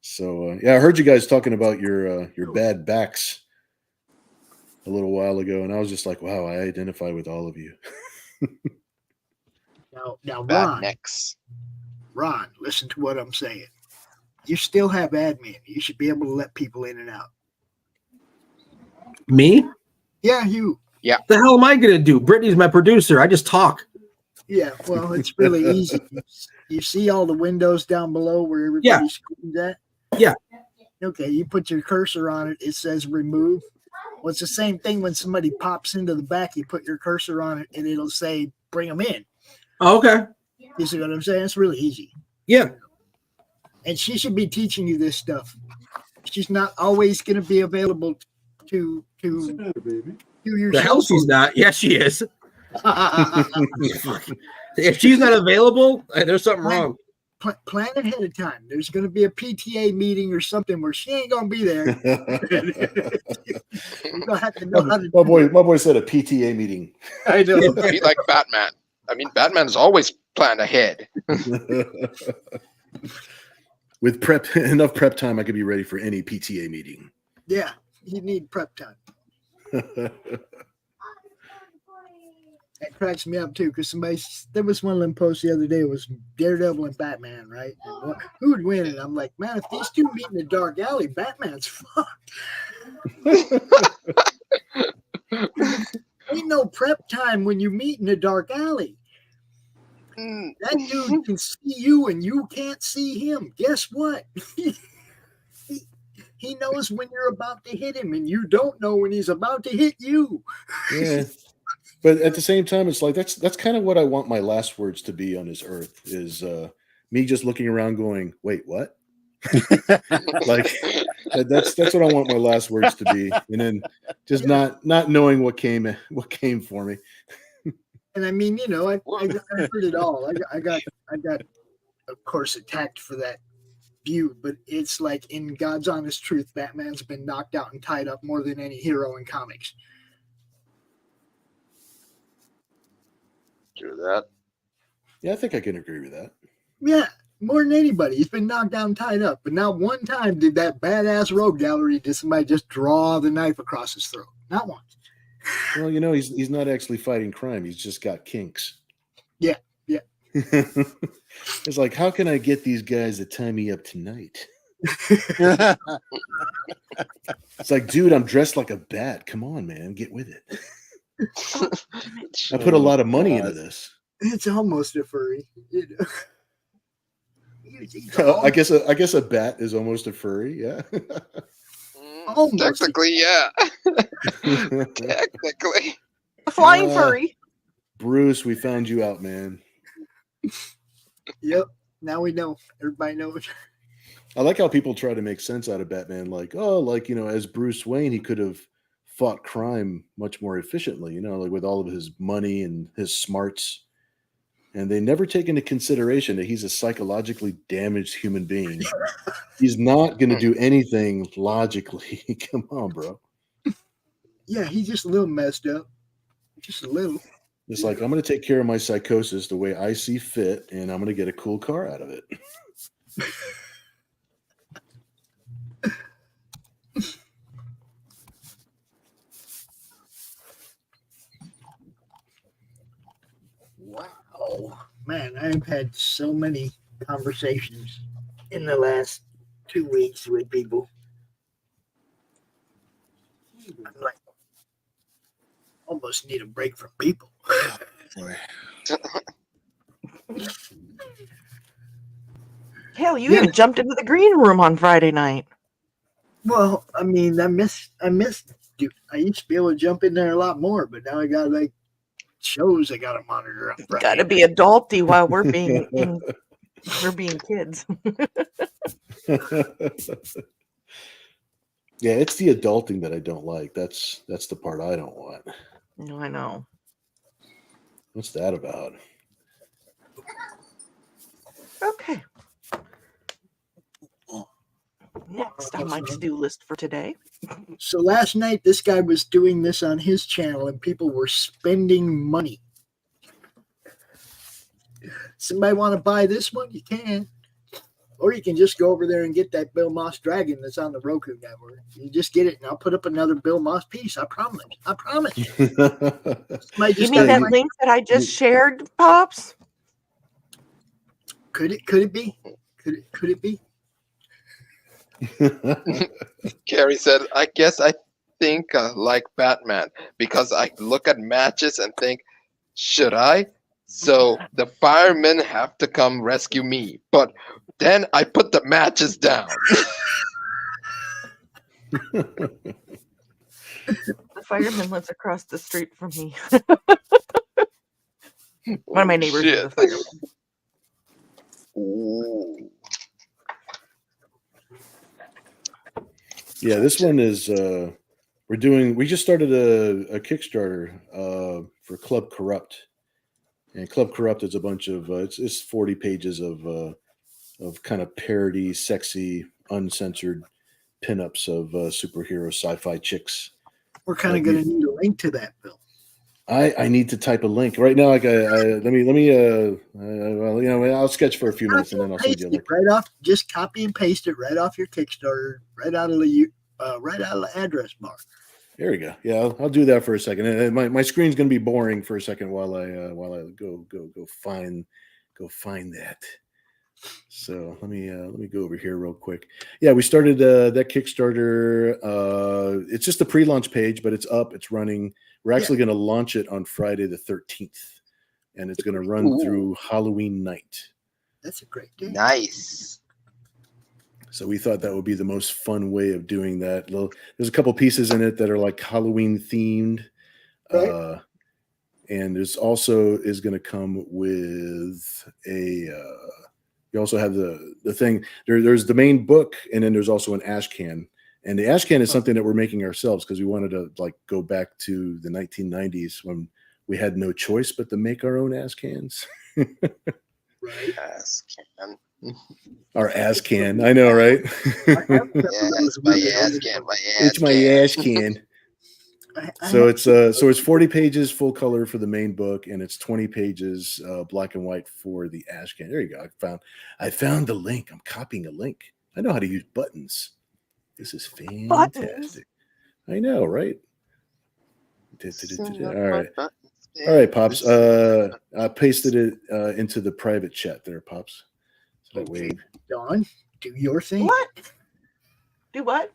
So yeah, I heard you guys talking about your bad backs a little while ago, and I was just like, wow, I identify with all of you. Now, Bad necks. Ron, listen to what I'm saying. You still have admin. You should be able to let people in and out. Me? Yeah, you. What the hell am I going to do? Brittany's my producer. I just talk. Yeah, well, it's really easy. You see all the windows down below where everybody's screen's at? Yeah. Okay, you put your cursor on it. It says remove. Well, it's the same thing when somebody pops into the back. You put your cursor on it, and it'll say bring them in. Oh, okay. You see what I'm saying? It's really easy. Yeah. And she should be teaching you this stuff. She's not always going to be available to your The hell she's not. Yes, she is. If she's not available, there's something wrong. Plan ahead of time. There's going to be a PTA meeting or something where she ain't going to be there. You're going to have to know how to. My boy said a PTA meeting. I know. Be like Batman. I mean, Batman's always planned ahead. With enough prep time, I could be ready for any PTA meeting. Yeah, you need prep time. That cracks me up too, because there was one of them posts the other day. It was Daredevil and Batman, right? And who would win? And I'm like, man, if these two meet in the dark alley, Batman's fucked. Ain't no prep time when you meet in a dark alley. That dude can see you and you can't see him. Guess what? He knows when you're about to hit him, and you don't know when he's about to hit you. Yeah. But at the same time, it's like that's kind of what I want my last words to be on this earth is me just looking around going, wait, what? Like that's what I want my last words to be. And then just not knowing what came for me. And I mean, you know, I heard it all. I got of course attacked for that view, but it's like in God's honest truth, Batman's been knocked out and tied up more than any hero in comics. Do that. Yeah, I think I can agree with that. Yeah, more than anybody. He's been knocked down, tied up. But not one time did that badass rogue gallery did somebody just draw the knife across his throat. Not once. Well, you know, he's not actually fighting crime. He's just got kinks. Yeah. It's like, how can I get these guys to tie me up tonight? It's like, dude, I'm dressed like a bat. Come on, man, get with it. I put a lot of money into this. It's almost a furry. You know? I guess a bat is almost a furry. Yeah. Almost. Technically, yeah. Technically. A flying furry. Bruce, we found you out, man. Yep. Now we know. Everybody knows. I like how people try to make sense out of Batman. Like, oh, like, as Bruce Wayne, he could have fought crime much more efficiently, like with all of his money and his smarts. And they never take into consideration that he's a psychologically damaged human being. He's not going to do anything logically. Come on, bro. Yeah, he's just a little messed up. Just a little. It's like, I'm going to take care of my psychosis the way I see fit, and I'm going to get a cool car out of it. Wow. Man, I've had so many conversations in the last 2 weeks with people. I'm like, almost need a break from people. Boy. Hell, you even jumped into the green room on Friday night. Well, I mean, I missed you. I used to be able to jump in there a lot more, but now I got like shows I got to monitor on Friday. Got to be adulty while we're being kids. Yeah, it's the adulting that I don't like. That's the part I don't want. No, I know. What's that about? Okay. Next on my to-do list for today. So last night, this guy was doing this on his channel, and people were spending money. Somebody want to buy this one? You can. Or you can just go over there and get that Bill Moss Dragon that's on the Roku network. You just get it, and I'll put up another Bill Moss piece. I promise. I promise. You mean that link that I just shared, Pops? Could it be? Could it be? Carrie said, I guess I think like Batman because I look at matches and think, should I? So the firemen have to come rescue me. But then I put the matches down. The fireman lives across the street from me. One of my neighbors is a fireman. Ooh. Yeah, this one is we just started a Kickstarter for Club Corrupt. And Club Corrupt is a bunch of it's 40 pages of kind of parody, sexy, uncensored pinups of superhero sci-fi chicks. We're kind of going to need a link to that, Bill. I need to type a link right now. Like let me I'll sketch for a few minutes and then I'll send you a link. Right off, just copy and paste it right off your Kickstarter, right out of the address bar. There we go. Yeah, I'll do that for a second. And my screen's going to be boring for a second while I go find that. So let me go over here real quick. Yeah, we started that Kickstarter. It's just a pre-launch page, but it's up. It's running. We're actually going to launch it on Friday the 13th, and it's going to run through Halloween night. That's a great day. Nice. So we thought that would be the most fun way of doing that. There's a couple pieces in it that are like Halloween themed. Right. And there's also is going to come with you also have the thing. There's the main book, and then there's also an ash can. And the ash can is something that we're making ourselves because we wanted to like go back to the 1990s when we had no choice but to make our own ash cans. Right. Ass can. Our ass can. I know, right? Yes, my ass can. It's my ass can. So it's 40 pages full color for the main book, and it's 20 pages black and white for the ash can. There you go. I found the link. I'm copying a link. I know how to use buttons. This is fantastic. Buttons. I know, right? All right. All right, Pops. I pasted it into the private chat there, Pops. So that way. Dawn, do your thing. What? Do what?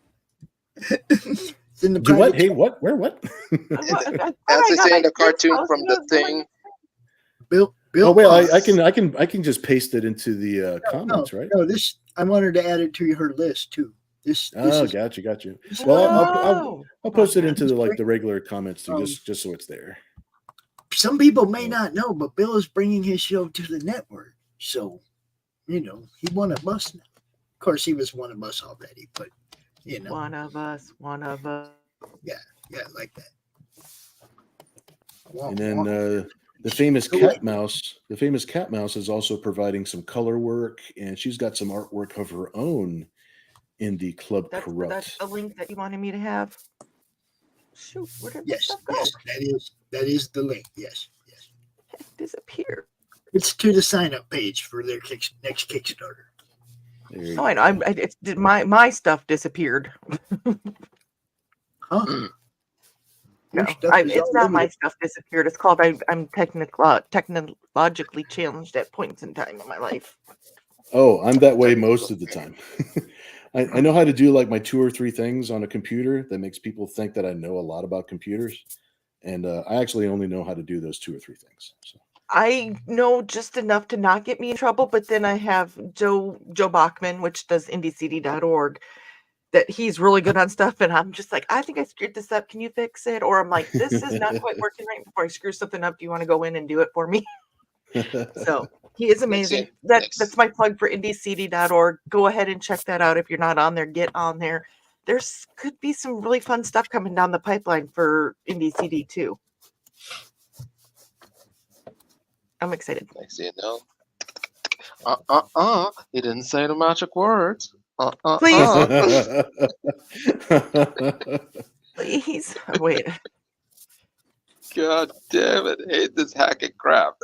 Do what? Hey, what? Where? What? As they say in the cartoon from the thing. Bill, Oh wait, I can just paste it into the comments, right? No, this I wanted to add it to her list too. This Oh, is, got you. this Well, Oh, I'll post it okay. into the regular comments too, Um, just so it's there. some people may not know, but Bill is bringing his show to the network. So, he one of us now. Of course, he was one of us already, but One of us. yeah, like that. And then the famous cat mouse is also providing some color work, and she's got some artwork of her own in the Club That's Corrupt. a link that you wanted me to have. Shoot, where did this Yes, stuff go? that is the link. Yes. It disappeared. It's to the sign-up page for their next Kickstarter. There you Oh, I know. My stuff disappeared. Huh? Mm. No, Your stuff is it's all not over my the- stuff disappeared. It's called I'm technologically challenged at points in time in my life. Oh, I'm that way most of the time. I know how to do like my 2 or 3 things on a computer that makes people think that I know a lot about computers. And I actually only know how to do those 2 or 3 things. So. I know just enough to not get me in trouble, but then I have Joe Bachman, which does indiecd.org, that he's really good on stuff, and I'm just like, I think I screwed this up. Can you fix it? Or I'm like, this is not quite working right. Before I screw something up, do you want to go in and do it for me? So he is amazing. That's my plug for indiecd.org. Go ahead and check that out. If you're not on there, get on there. There's could be some really fun stuff coming down the pipeline for IndieCD too. I'm excited. Next thing you know. You didn't say the magic words. Please. Please. Wait. God damn it. Hate this hacking crap.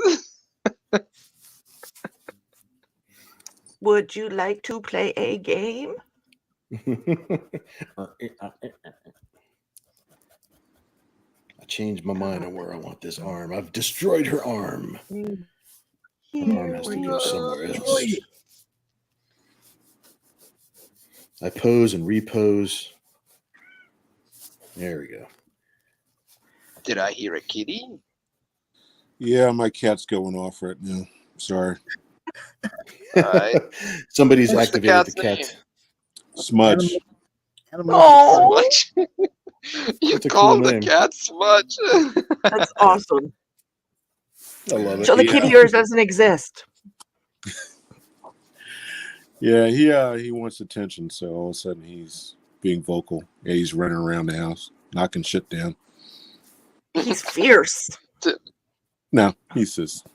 Would you like to play a game? I changed my mind on where I want this arm. I've destroyed her arm. Her arm has to go somewhere else. I pose and repose. There we go. Did I hear a kitty? Yeah, my cat's going off right now. Sorry. Alright. Somebody's What's the activated the cat's cat. Smudge. Oh, Smudge. You That's a called cool the name. cat Smudge. that's awesome. I love it. So the kitty yours doesn't exist. Yeah, he wants attention, so all of a sudden he's being vocal. Yeah, he's running around the house, knocking shit down. He's fierce. No, he's just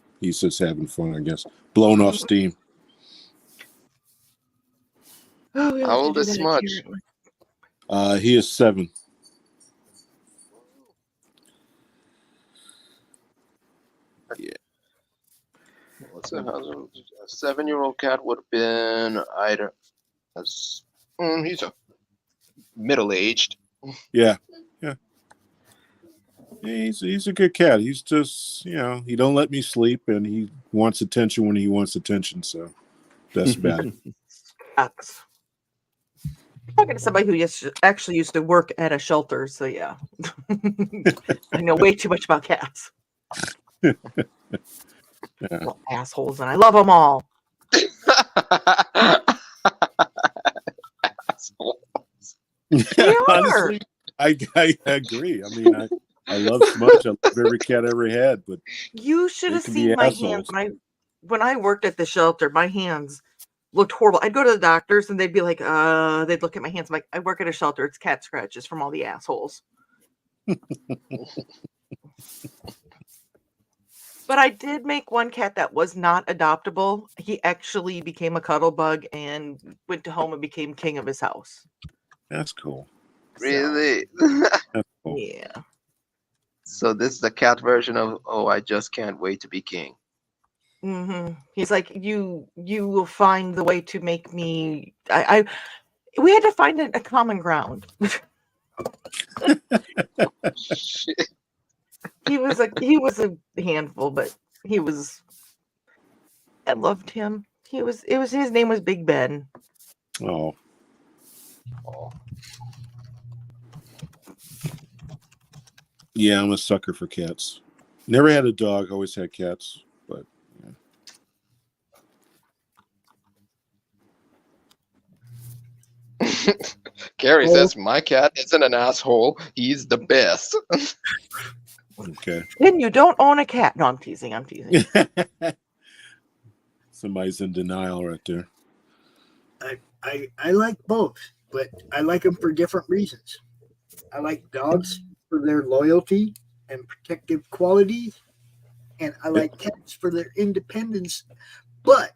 having fun, I guess. Blowing off steam. Oh, we How have to old do is that Smudge? apparently. He is 7. Yeah. What's a 7-year-old cat would have been either he's a middle-aged. Yeah. He's a good cat. He's just, he don't let me sleep, and he wants attention when he wants attention. So that's about it. Cats. Talking to somebody who actually used to work at a shelter, so yeah, I know way too much about cats. Little assholes, and I love them all. They are. Honestly, I agree. I mean, I love Smudge. I love every cat I ever had, but You should they have can be seen my assholes. hands when I worked at the shelter. My hands looked horrible. I'd go to the doctors and they'd be like, they'd look at my hands. I'm like, I work at a shelter. It's cat scratches from all the assholes. But I did make one cat that was not adoptable. He actually became a cuddle bug and went to home and became king of his house. That's cool. Really? That's cool. Yeah. So this is the cat version of I just can't wait to be king. Mm-hmm. He's like, you will find the way to make me. We had to find a common ground. Shit. He was a handful, but I loved him. His name was Big Ben. Oh, yeah, I'm a sucker for cats. Never had a dog. Always had cats, but Gary Oh. says my cat isn't an asshole. He's the best. Okay. Then you don't own a cat. No, I'm teasing. I'm teasing. Somebody's in denial right there. I like both, but I like them for different reasons. I like dogs for their loyalty and protective qualities, and I like cats for their independence. But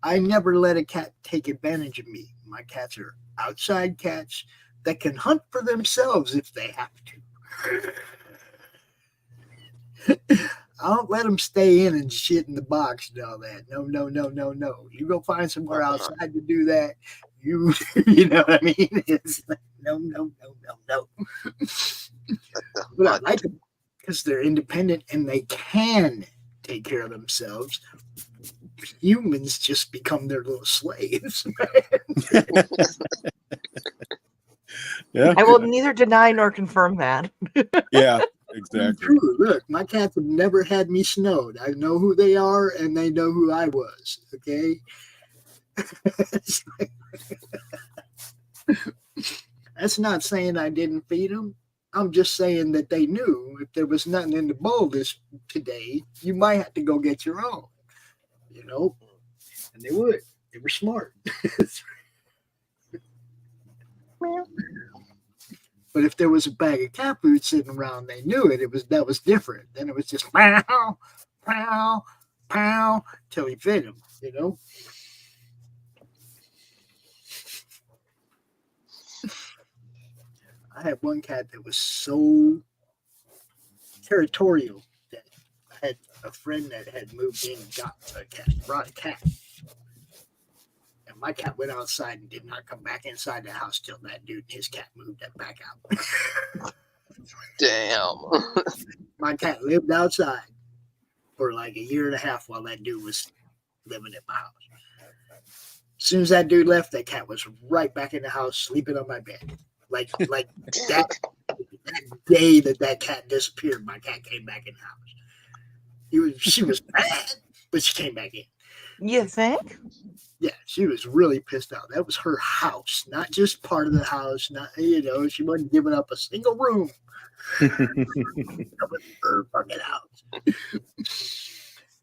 I never let a cat take advantage of me. My cats are outside cats that can hunt for themselves if they have to. I don't let them stay in and shit in the box and all that. No. You go find somewhere outside to do that. You know what I mean? It's like, no. But I like them because they're independent and they can take care of themselves. Humans just become their little slaves. Yeah. I will neither deny nor confirm that. Yeah. Exactly. True. Look, my cats have never had me snowed. I know who they are and they know who I was. Okay. That's not saying I didn't feed them. I'm just saying that they knew if there was nothing in the bowl this today, you might have to go get your own. You know, and they would. They were smart. But if there was a bag of cat food sitting around, they knew it. That was different. Then it was just pow, pow, pow till he fed them. You know. I had one cat that was so territorial that I had a friend that had moved in and got a cat, brought a cat. And my cat went outside and did not come back inside the house till that dude and his cat moved that back out. Damn. My cat lived outside for like a year and a half while that dude was living at my house. As soon as that dude left, that cat was right back in the house sleeping on my bed. Like that day that cat disappeared, my cat came back in the house. She was mad, but she came back in. You think? Yeah, she was really pissed out. That was her house, not just part of the house. Not she wasn't giving up a single room. That was her fucking house.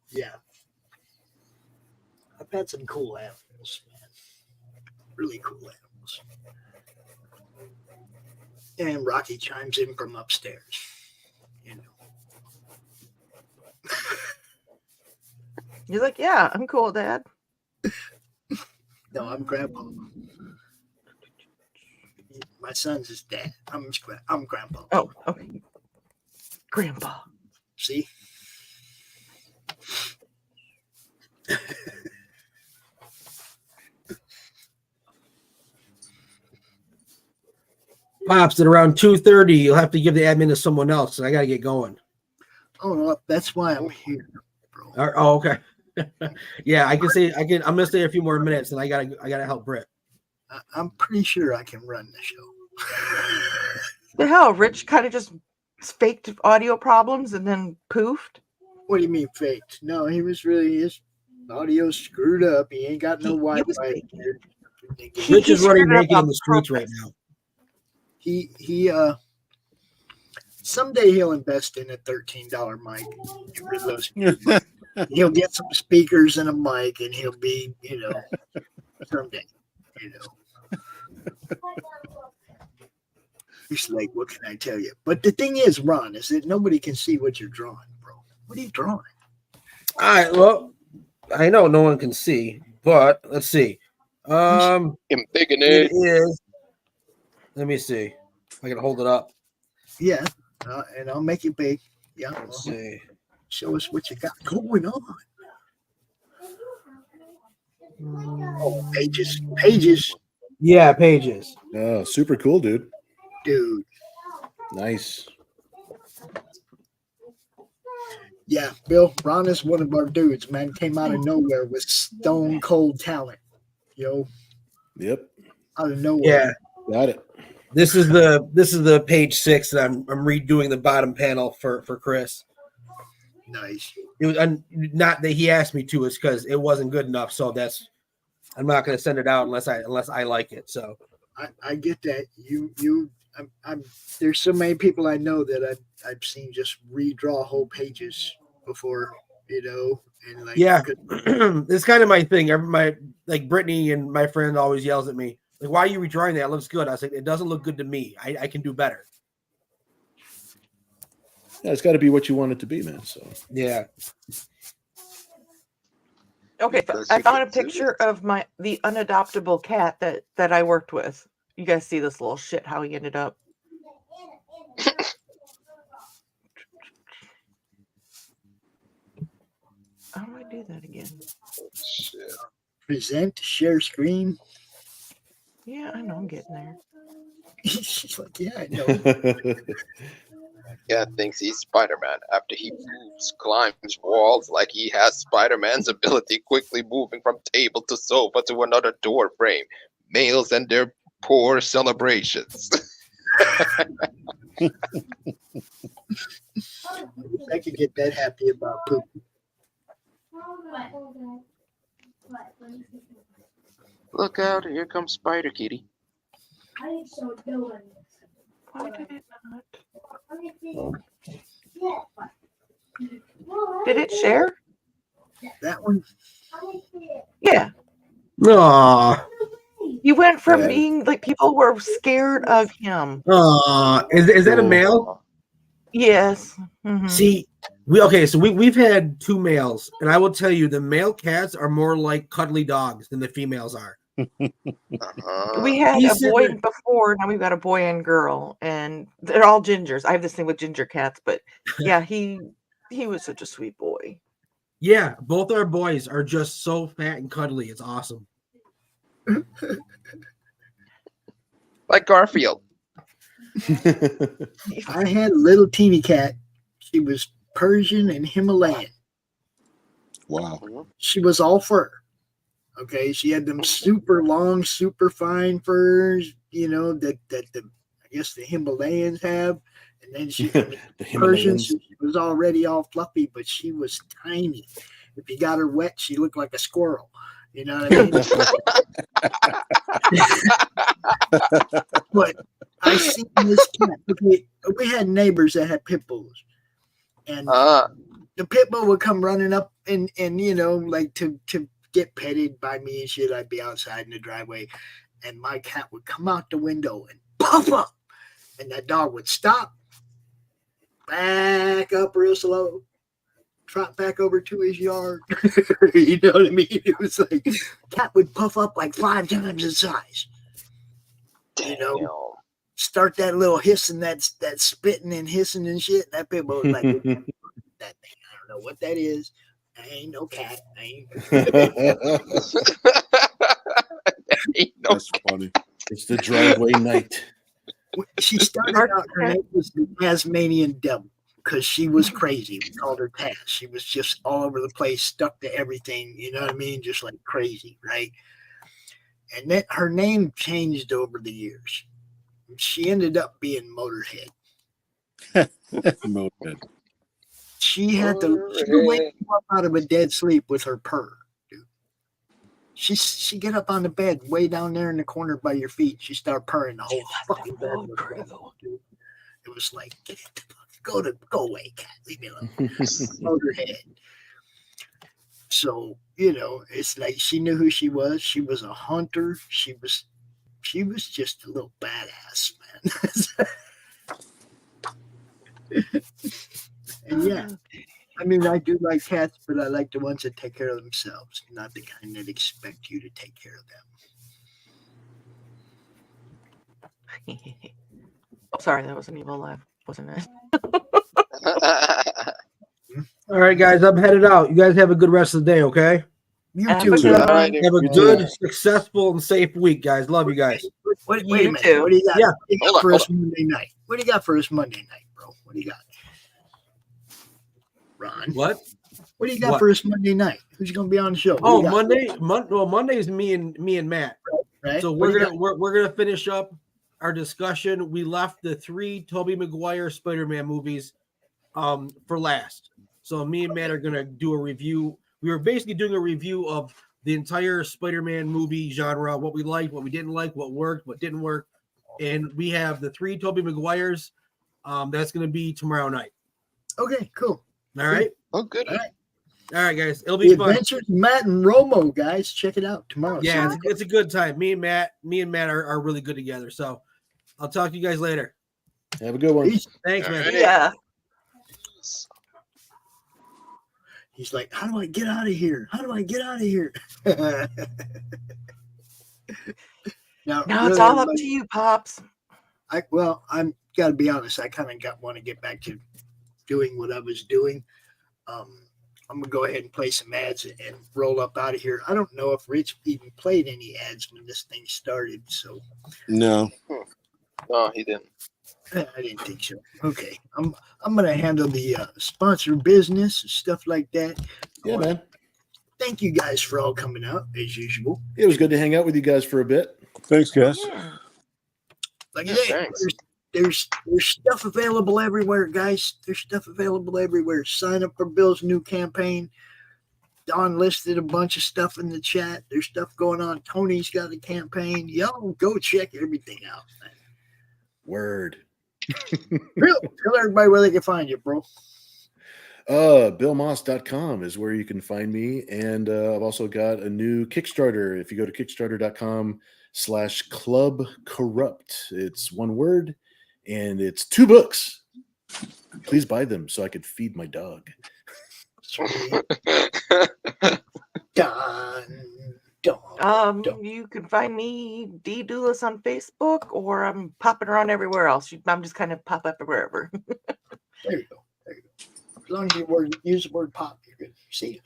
Yeah, I've had some cool animals, man. Really cool animals. And Rocky chimes in from upstairs. You know. You're like, yeah, I'm cool, Dad. No, I'm Grandpa. My son's his dad. I'm Grandpa. Oh, okay. Grandpa. See? Pops, at around 2:30, you'll have to give the admin to someone else. I got to get going. Oh, no, that's why I'm here, bro. Oh, okay. Yeah, I'm gonna stay a few more minutes, and I gotta help Britt. I'm pretty sure I can run the show. The hell, Rich kind of just faked audio problems and then poofed. What do you mean faked? No, he was really, his audio screwed up. He ain't got no He was Wi-Fi faking. here. Rich is running screwed up naked on in the streets right purpose. now. He someday he'll invest in a $13 mic. Get rid of those. He'll get some speakers and a mic, and he'll be, someday, He's like, what can I tell you? But the thing is, Ron, is that nobody can see what you're drawing, bro. What are you drawing? All right. Well, I know no one can see, but let's see. Embiggening. It is. Let me see. If I can hold it up. Yeah, and I'll make it big. Yeah, Let's see. show us what you got going on. Oh, pages, Yeah, pages. Oh, super cool, dude. dude. Nice. Yeah, Bill, Ron is one of our dudes, man. Came out of nowhere with stone cold talent, Yep. out of nowhere. Yeah. Got it. This is the page 6 that I'm redoing the bottom panel for Chris. Nice. It was not that he asked me to, it's because it wasn't good enough. So I'm not going to send it out unless I like it. So I get that. I'm there's so many people I know that I've seen just redraw whole pages before, and like Yeah, it's kind of my thing. Like Brittany and my friend always yells at me, like, "Why are you redrawing that? It looks good." I was like, "It doesn't look good to me. I can do better." Yeah, it's got to be what you want it to be, man. So Yeah. Okay, Because I you found a can do picture it. of the unadoptable cat that I worked with. You guys see this little shit, how he ended up. How do I do that again? Shit. present, share screen. Yeah, I know, I'm getting there. She's like, yeah, I know. Cat thinks he's Spider-Man after he moves, climbs walls like he has Spider-Man's ability, quickly moving from table to sofa to another door frame. Males and their poor celebrations. I wish I could get that happy about poop. Look out, here comes Spider Kitty. Why did it not? Did it share? That one. Yeah. Aw. He went from Yeah. being like people were scared of him. Is that a male? Yes. Mhm. See, so we've had 2 males, and I will tell you the male cats are more like cuddly dogs than the females are. We had He's a boy sitting- before, now we've got a boy and girl, and they're all gingers. I have this thing with ginger cats, but yeah, he was such a sweet boy. Yeah, both our boys are just so fat and cuddly. It's awesome. Like Garfield. I had a little teeny cat. She was Persian and Himalayan. Wow. She was all fur. Okay, she had them super long, super fine furs, that the I guess the Himalayans have. And then she The Persian, Himalayans. she was already all fluffy, but she was tiny. If you got her wet, she looked like a squirrel. You know what I mean? But I seen this cat. Okay, we had neighbors that had pit bulls, and the pit bull would come running up and like to get petted by me and shit. I'd be outside in the driveway, and my cat would come out the window and puff up, and that dog would stop, back up real slow, trot back over to his yard. You know what I mean? It was like cat would puff up like 5 times its size. Start that little hissing, that spitting and hissing and shit. That pit bull was like, that thing, I don't know what that is. I ain't no cat. That's funny. It's the driveway night. She started out, her name was the Tasmanian Devil because she was crazy. We called her Taz. She was just all over the place, stuck to everything. You know what I mean? Just like crazy, right? And then her name changed over the years. She ended up being Motorhead. Motorhead. She had to wake you up out of a dead sleep with her purr, dude. She get up on the bed way down there in the corner by your feet. She start purring the whole fucking bed. Dude. It was like, go away, cat. Leave me alone. Motorhead. So, it's like she knew who she was. She was a hunter. She was just a little badass, man. And yeah, I mean, I do like cats, but I like the ones that take care of themselves, not the kind that expect you to take care of them. Oh, sorry, that was an evil laugh, wasn't it? All right, guys, I'm headed out. You guys have a good rest of the day, okay? You Have too. a good man. one. Have a good, successful, and safe week, guys. Love you guys. Wait a You minute. too. What do you got? Yeah. What do you got Hold on, for hold us Monday night? What do you got for us Monday night, bro? What do you got? Ron. What? What do you got What? for us Monday night? Who's gonna be on the show? What Oh, do you got? Monday is me and Matt. Right? So What do you we're gonna finish up our discussion. We left the 3 Tobey Maguire Spider-Man movies for last. So me and Matt are gonna do a review. We were basically doing a review of the entire Spider-Man movie genre, what we liked, what we didn't like, what worked, what didn't work. And we have the 3 Tobey Maguires. That's going to be tomorrow night. Okay, cool. All right. Oh, good. All right. All right, guys. It'll The be fun. Adventures of Matt and Romo, guys. Check it out tomorrow. Yeah, So- it's a good time. Me and Matt are really good together. So I'll talk to you guys later. Have a good one. Peace. Thanks, man. Alrighty. Yeah. He's like, how do I get out of here? How do I get out of here? Now, No, it's really, all up everybody- to you, Pops. I'm got to be honest. I kind of want to get back to doing what I was doing. I'm gonna go ahead and play some ads and roll up out of here. I don't know if Rich even played any ads when this thing started, so No. No, he didn't. I didn't think so. Okay, I'm gonna handle the sponsor business and stuff like that. Yeah, man. Thank you guys for all coming out as usual. It was good to hang out with you guys for a bit. Thanks, guys. Like I Yeah, say, thanks. there's stuff available everywhere, guys. There's stuff available everywhere. Sign up for Bill's new campaign. Don listed a bunch of stuff in the chat. There's stuff going on. Tony's got a campaign. Y'all go check everything out. Man. Word. Real, tell everybody where they can find you, bro. BillMoss.com is where you can find me. And I've also got a new Kickstarter. If you go to kickstarter.com/Club Corrupt, it's one word and it's 2 books. Please buy them so I could feed my dog. Don. You can find me D Doulis on Facebook, or I'm popping around everywhere else. I'm just kind of pop up wherever. There you go. There you go. As long as you use the word pop, you're good. See you.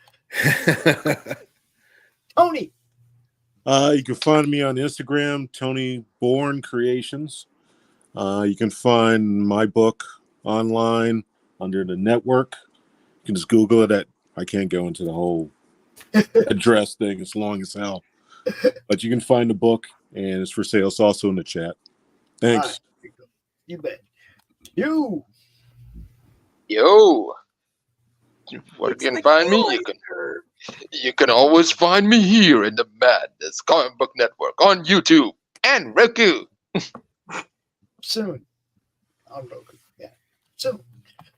Tony. You can find me on Instagram, Tony Bourne Creations. You can find my book online under the network. You can just Google it. I can't go into the whole address thing. It's long as hell. But you can find the book, and it's for sale. It's also in the chat. Thanks. Right. You bet. You. Yo. Where you It's can the find me? character. You can always find me here in the Madness Comic Book Network on YouTube and Roku. Soon. On Roku. Yeah. Soon.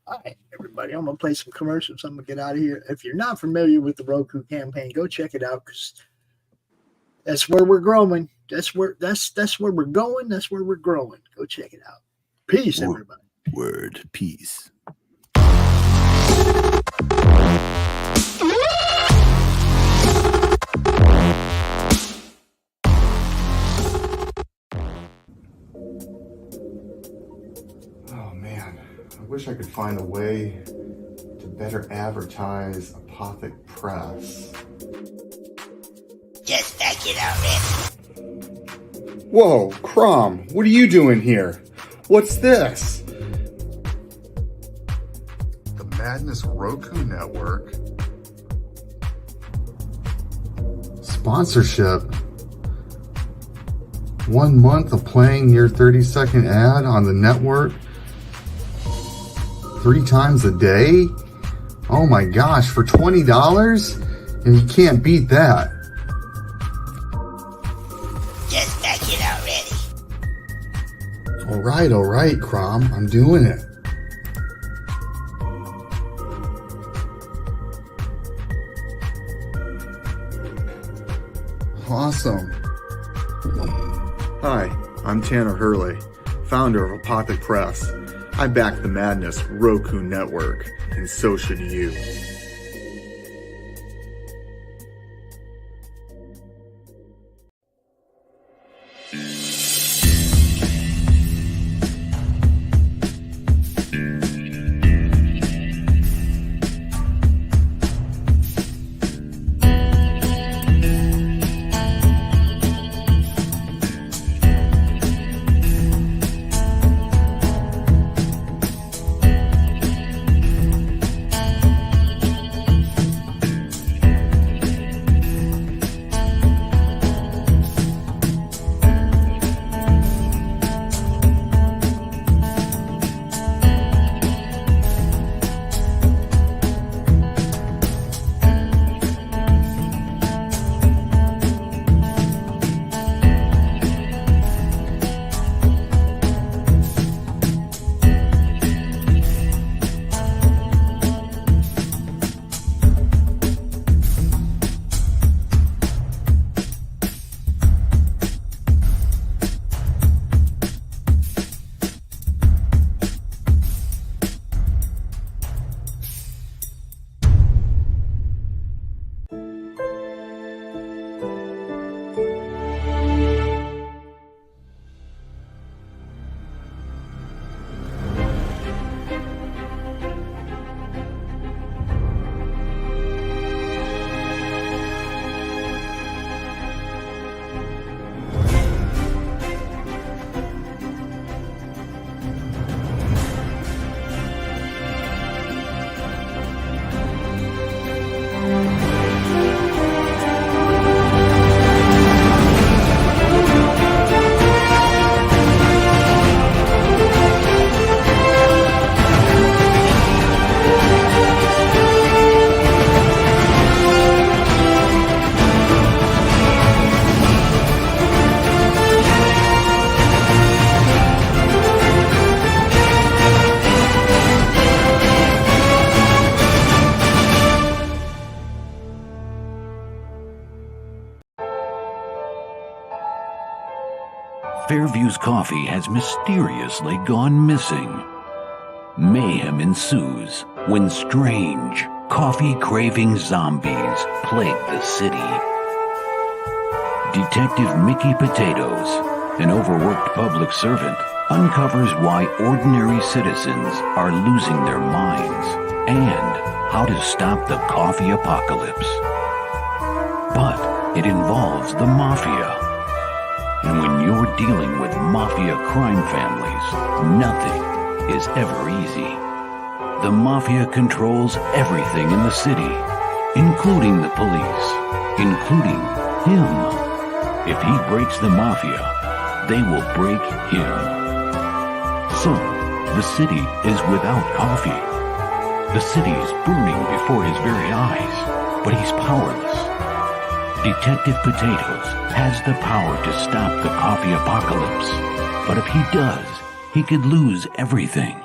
All right, everybody. I'm gonna play some commercials. I'm gonna get out of here. If you're not familiar with the Roku campaign, go check it out because that's where we're growing. That's where we're going. That's where we're growing. Go check it out. Peace, everybody. Word. Peace. Oh man, I wish I could find a way to better advertise Apothic Press. Just back it already. Whoa, Crom, what are you doing here? What's this? The Madness Roku Network. Sponsorship. 1 month of playing your 30-second ad on the network 3 times a day? Oh my gosh, for $20? And you can't beat that. Just back it already. All right, Crom, I'm doing it. Awesome. Hi, I'm Tanner Hurley, founder of Apothic Press. I back the Madness Roku Network, and so should you. Fairview's coffee has mysteriously gone missing. Mayhem ensues when strange, coffee-craving zombies plague the city. Detective Mickey Potatoes, an overworked public servant, uncovers why ordinary citizens are losing their minds and how to stop the coffee apocalypse. But it involves the mafia. And when you're dealing with mafia crime families, nothing is ever easy. The mafia controls everything in the city, including the police, including him. If he breaks the mafia, they will break him. So, the city is without coffee. The city is burning before his very eyes, but he's powerless. Detective Potatoes has the power to stop the coffee apocalypse, but if he does, he could lose everything.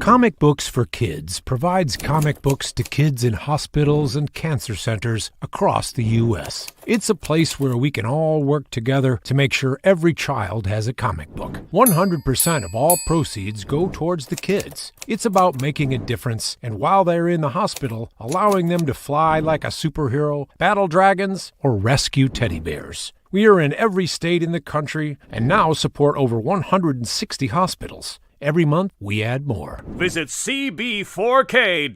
Comic Books for Kids provides comic books to kids in hospitals and cancer centers across the U.S. It's a place where we can all work together to make sure every child has a comic book. 100% of all proceeds go towards the kids. It's about making a difference, and while they're in the hospital, allowing them to fly like a superhero, battle dragons, or rescue teddy bears. We are in every state in the country and now support over 160 hospitals. Every month, we add more. Visit cb4k.org